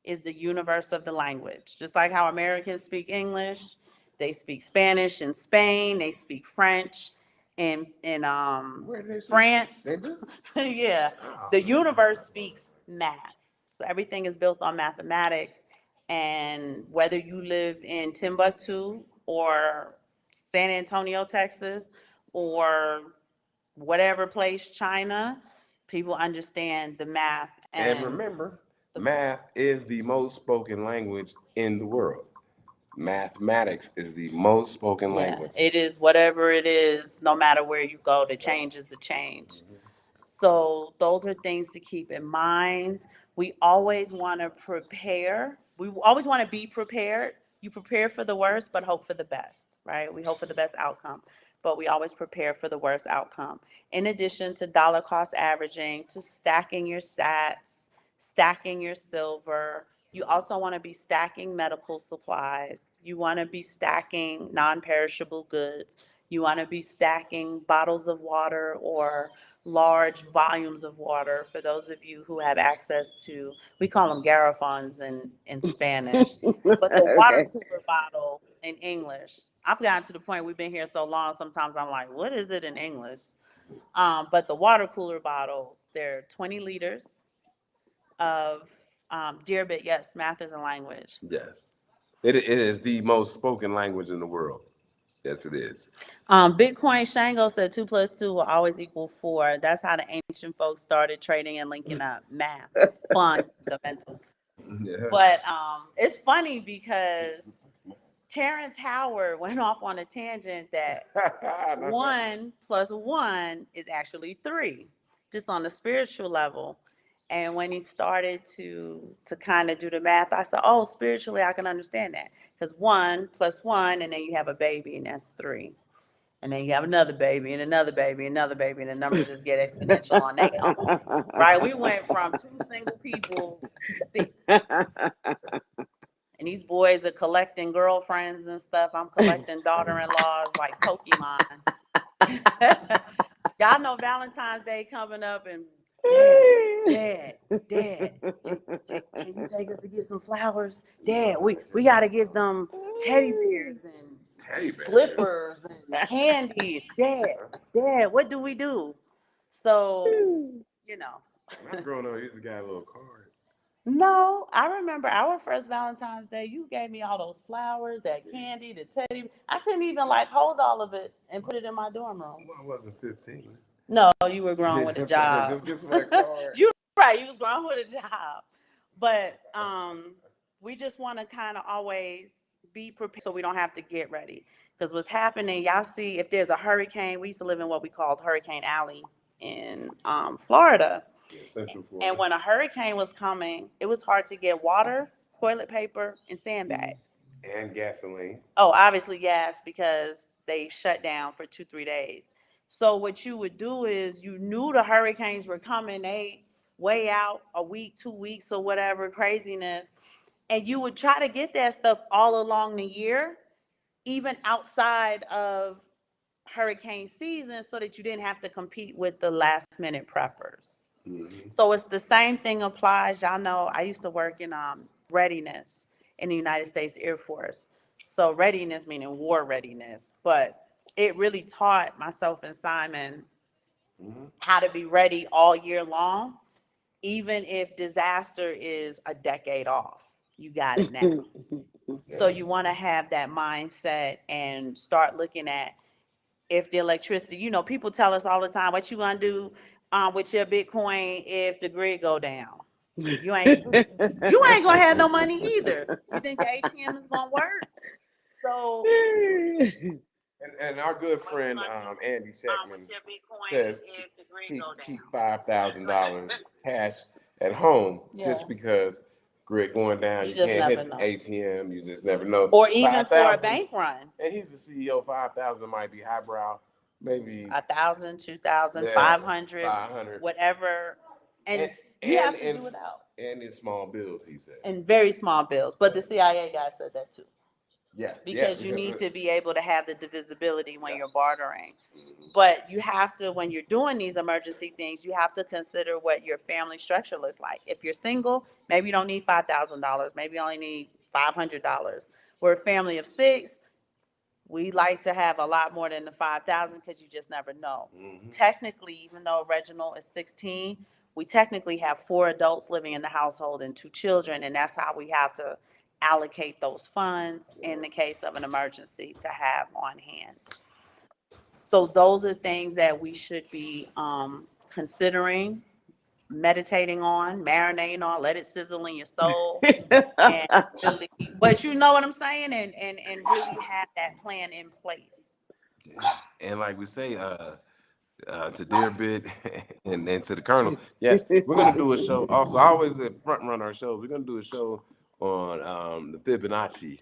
is the universe of the language. Just like how Americans speak English, they speak Spanish in Spain, they speak French in Where do they speak? France. They do? Yeah. Oh. The universe speaks math. So everything is built on mathematics. And whether you live in Timbuktu or San Antonio, Texas, or whatever place, China, people understand the math. And remember, math is the most spoken language in the world. Mathematics is the most spoken language. It is whatever it is, no matter where you go, the change is the change. So those are things to keep in mind. We always want to prepare. We always want to be prepared. You prepare for the worst, but hope for the best, right? We hope for the best outcome, but we always prepare for the worst outcome. In addition to dollar cost averaging, to stacking your sats, stacking your silver, you also want to be stacking medical supplies. You want to be stacking non-perishable goods. You want to be stacking bottles of water or large volumes of water. For those of you who have access to, we call them garrafons in Spanish, but the water cooler bottle in English. I've gotten to the point, we've been here so long, sometimes I'm like, what is it in English? But the water cooler bottles, they're 20 liters of dear bit. Yes, math is a language. Yes. It is the most spoken language in the world. Yes, it is. Bitcoin Shango said 2 + 2 will always equal 4. That's how the ancient folks started trading and linking up. Math. It's fundamental. Yeah. But it's funny because Terrence Howard went off on a tangent that 1 + 1 is actually 3, just on the spiritual level. And when he started to kind of do the math, I said, oh, spiritually, I can understand that. Because 1 + 1, and then you have a baby, and that's 3. And then you have another baby, and another baby, and another baby, and the numbers just get exponential on their own. Right? We went from 2 single people to 6. And these boys are collecting girlfriends and stuff. I'm collecting daughter-in-laws like Pokemon. Y'all know Valentine's Day coming up, and Dad, can you take us to get some flowers? Dad, we got to give them teddy bears and slippers and candy. Dad, what do we do? So, When I was growing up, I used to get a little card. No, I remember our first Valentine's Day. You gave me all those flowers, that candy, the teddy. I couldn't even hold all of it and put it in my dorm room. Well, I wasn't 15. No, you were grown with a job. Just get some card. You right, you was grown with a job. But we just want to kind of always be prepared so we don't have to get ready. Because what's happening, y'all see, if there's a hurricane, we used to live in what we called Hurricane Alley in Florida. Yeah, Central Florida. And when a hurricane was coming, it was hard to get water, toilet paper, and sandbags. And gasoline. Oh, obviously gas, because they shut down for 2-3 days. So what you would do is you knew the hurricanes were coming, they way out a week, 2 weeks or whatever craziness. And you would try to get that stuff all along the year, even outside of hurricane season, so that you didn't have to compete with the last minute preppers. So it's the same thing applies. Y'all know I used to work in readiness in the United States Air Force. So readiness meaning war readiness, but it really taught myself and Simon how to be ready all year long, even if disaster is a decade off. You got it now. So you want to have that mindset and start looking at if the electricity, people tell us all the time, what you gonna do with your Bitcoin if the grid go down? You ain't gonna have no money either. You think the ATM is gonna work? So And our good friend Andy Sheckman says keep $5,000 cash at home just because grid going down, you can't hit the ATM, you just never know. Or even for a bank run. And he's the CEO. 5,000 might be highbrow, maybe 1,000, 2,000, 500, whatever, and you have to do it out. And in small bills, he says. And very small bills, but the CIA guy said that too. Yes. Because you need to be able to have the divisibility when you're bartering. But you have to, when you're doing these emergency things, you have to consider what your family structure looks like. If you're single, maybe you don't need $5,000. Maybe you only need $500. We're a family of 6. We like to have a lot more than the 5,000 because you just never know. Technically, even though Reginald is 16, we technically have 4 adults living in the household and 2 children, and that's how we have to allocate those funds in the case of an emergency to have on hand. So those are things that we should be considering, meditating on, marinating on, let it sizzle in your soul, and really, but you know what I'm saying, and really have that plan in place. And like we say, to Dear Bit and to the Colonel, yes, we're gonna do a show. Also, I always front run our shows. We're gonna do a show on the Fibonacci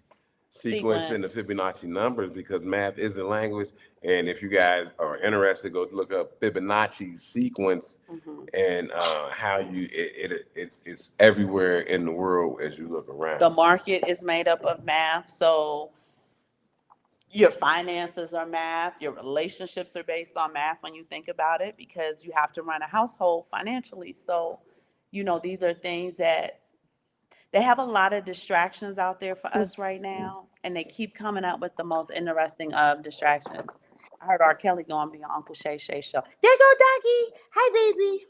sequence and the Fibonacci numbers, because math is a language. And if you guys are interested, go look up Fibonacci sequence and how it's everywhere in the world as you look around. The market is made up of math, so your finances are math, your relationships are based on math when you think about it, because you have to run a household financially. So, these are things that they have a lot of distractions out there for us right now, and they keep coming up with the most interesting of distractions. I heard R. Kelly going to be on Uncle Shay Shay show. There go Doggy. Hi, baby.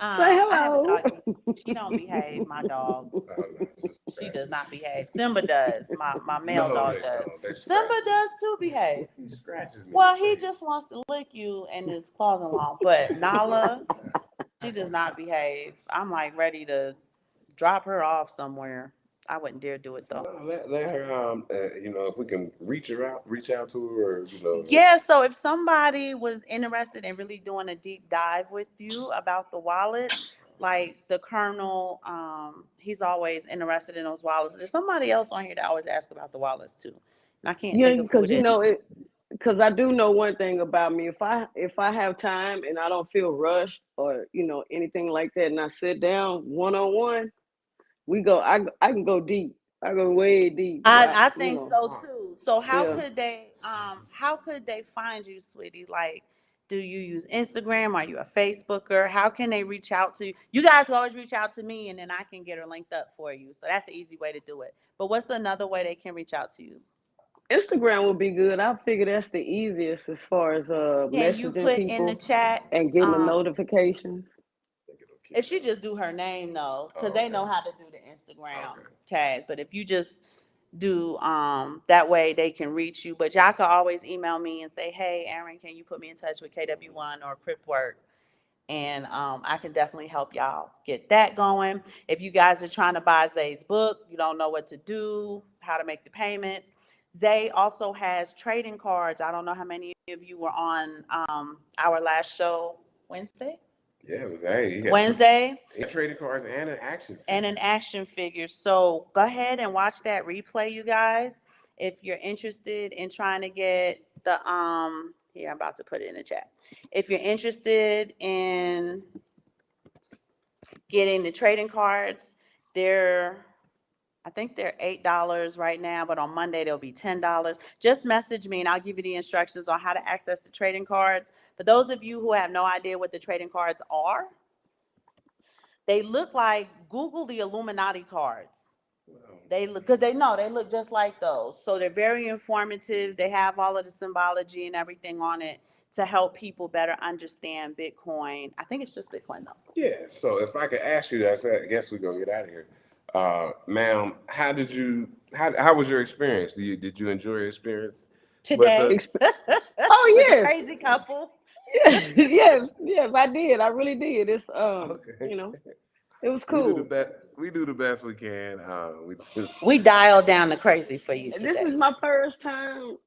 Say hello. I have a doggy. She don't behave, my dog. She does not behave. Simba does. My male dog does. Simba does too behave. He scratches me. Well, he just wants to lick you and his claws along. But Nala, she does not behave. I'm like ready to drop her off somewhere. I wouldn't dare do it though. Let her, if we can reach out to her, or. Yeah, so if somebody was interested in really doing a deep dive with you about the wallets, like the Colonel, he's always interested in those wallets. There's somebody else on here that always asks about the wallets too. And I can't think of who it is. Because I do know one thing about me. If I have time and I don't feel rushed or anything like that, and I sit down one-on-one, I can go deep. I go way deep. I think so too. So how could they find you, sweetie? Like, do you use Instagram? Are you a Facebooker? How can they reach out to you? You guys can always reach out to me, and then I can get her linked up for you. So that's the easy way to do it. But what's another way they can reach out to you? Instagram would be good. I figure that's the easiest as far as messaging you put people in the chat and getting a notification. If she just do her name though, because they know how to do the Instagram tags. But if you just do that way, they can reach you. But y'all can always email me and say, hey, Aaron, can you put me in touch with KW1 or Cryptwork? And I can definitely help y'all get that going. If you guys are trying to buy Zay's book, you don't know what to do, how to make the payments. Zay also has trading cards. I don't know how many of you were on our last show Wednesday. Yeah, it was Wednesday. Trading cards and an action figure. So go ahead and watch that replay, you guys. If you're interested in trying to get the Here, I'm about to put it in the chat. If you're interested in getting the trading cards, I think they're $8 right now, but on Monday they'll be $10. Just message me and I'll give you the instructions on how to access the trading cards. For those of you who have no idea what the trading cards are, they look like, Google the Illuminati cards. They look, because they look just like those. So they're very informative. They have all of the symbology and everything on it to help people better understand Bitcoin. I think it's just Bitcoin though. Yeah. So if I could ask you that, I guess we're gonna get out of here. Ma'am, how was your experience? Did you enjoy your experience Today, with us? Oh with the yes, crazy couple. yes, I did. I really did. It's Okay. you know, it was We do the cool. best. We do the best we can. We dialed down the crazy for you This today. is my first time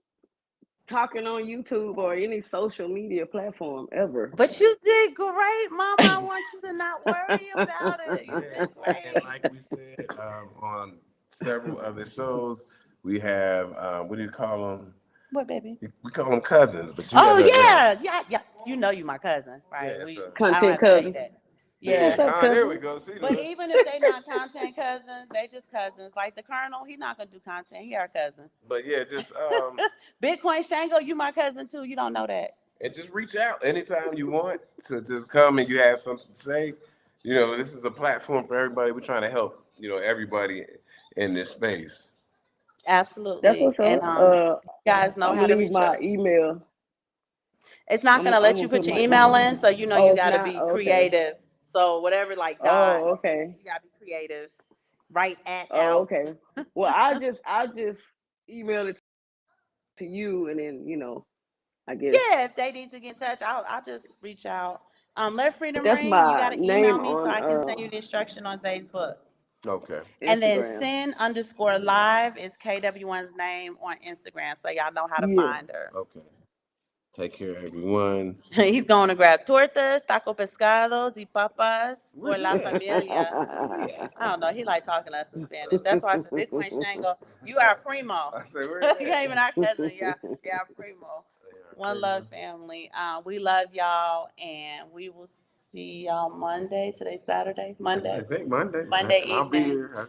talking on YouTube or any social media platform ever. But you did great, Mama. I want you to not worry about it. You did And great. like we said on several other shows, we have what do you call them? What, baby? We call them cousins, but you Oh gotta, yeah. You know you my cousin, right? Yeah, so- I don't Content have to tell you cousins. that. Yeah, What's up, there we cousins? go. See, But look. even if they not content cousins, they just cousins. Like the Colonel, he not gonna do content. He our cousin. But yeah, just Bitcoin Shango, you my cousin too. You don't know that. and just reach out anytime you want to just come and you have something to say. You know, this is a platform for everybody. We're trying to help, everybody in this space. That's Absolutely. what's And up. you guys know I'm how gonna to leave reach my us. email. It's not gonna I'm let gonna you put put your my email email. in, so you know Oh, you it's gotta not? be Oh, okay. creative. So whatever, like dot, Oh, okay. you gotta be creative. Write at Oh, out. okay. Well, I'll just email it to you, and then I guess Yeah, if they need to get in touch, I'll just reach out. Let Freedom that's ring. You my gotta email name me so on I can send you the instruction on Facebook. Okay. And then Instagram. sin_live is KW1's name on Instagram, so y'all know how to Yeah. find her. Okay. Take care, everyone. He's going to grab tortas, taco pescados, y papas for Where's he la at? familia. Where's he at? I don't know. He like talking to us in Spanish. That's why I said Bitcoin Shango. You are primo. I say, where You is ain't even our cousin. Yeah, primo. One love, family. We love y'all, and we will see y'all Monday. Today's Saturday. I Monday. think Monday. Monday I'll be evening. here.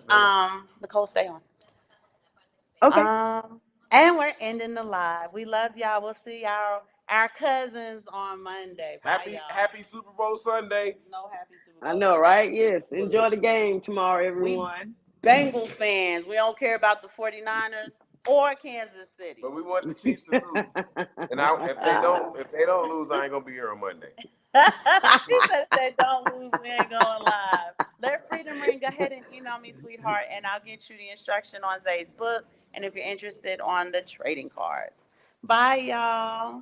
Nicole, stay on. Okay. And we're ending the live. We love y'all. We'll see our cousins on Monday. Bye, y'all. Happy Super Bowl Sunday. No happy Super Bowl. I know, right? Yes. Enjoy the game tomorrow, everyone. Bengal fans. We don't care about the 49ers or Kansas City. But we want the Chiefs to lose. And if they don't lose, I ain't gonna be here on Monday. He said if they don't lose, we ain't going live. Let Freedom ring. Go ahead and email me, sweetheart, and I'll get you the instruction on Zay's book. And if you're interested on the trading cards. Bye, y'all.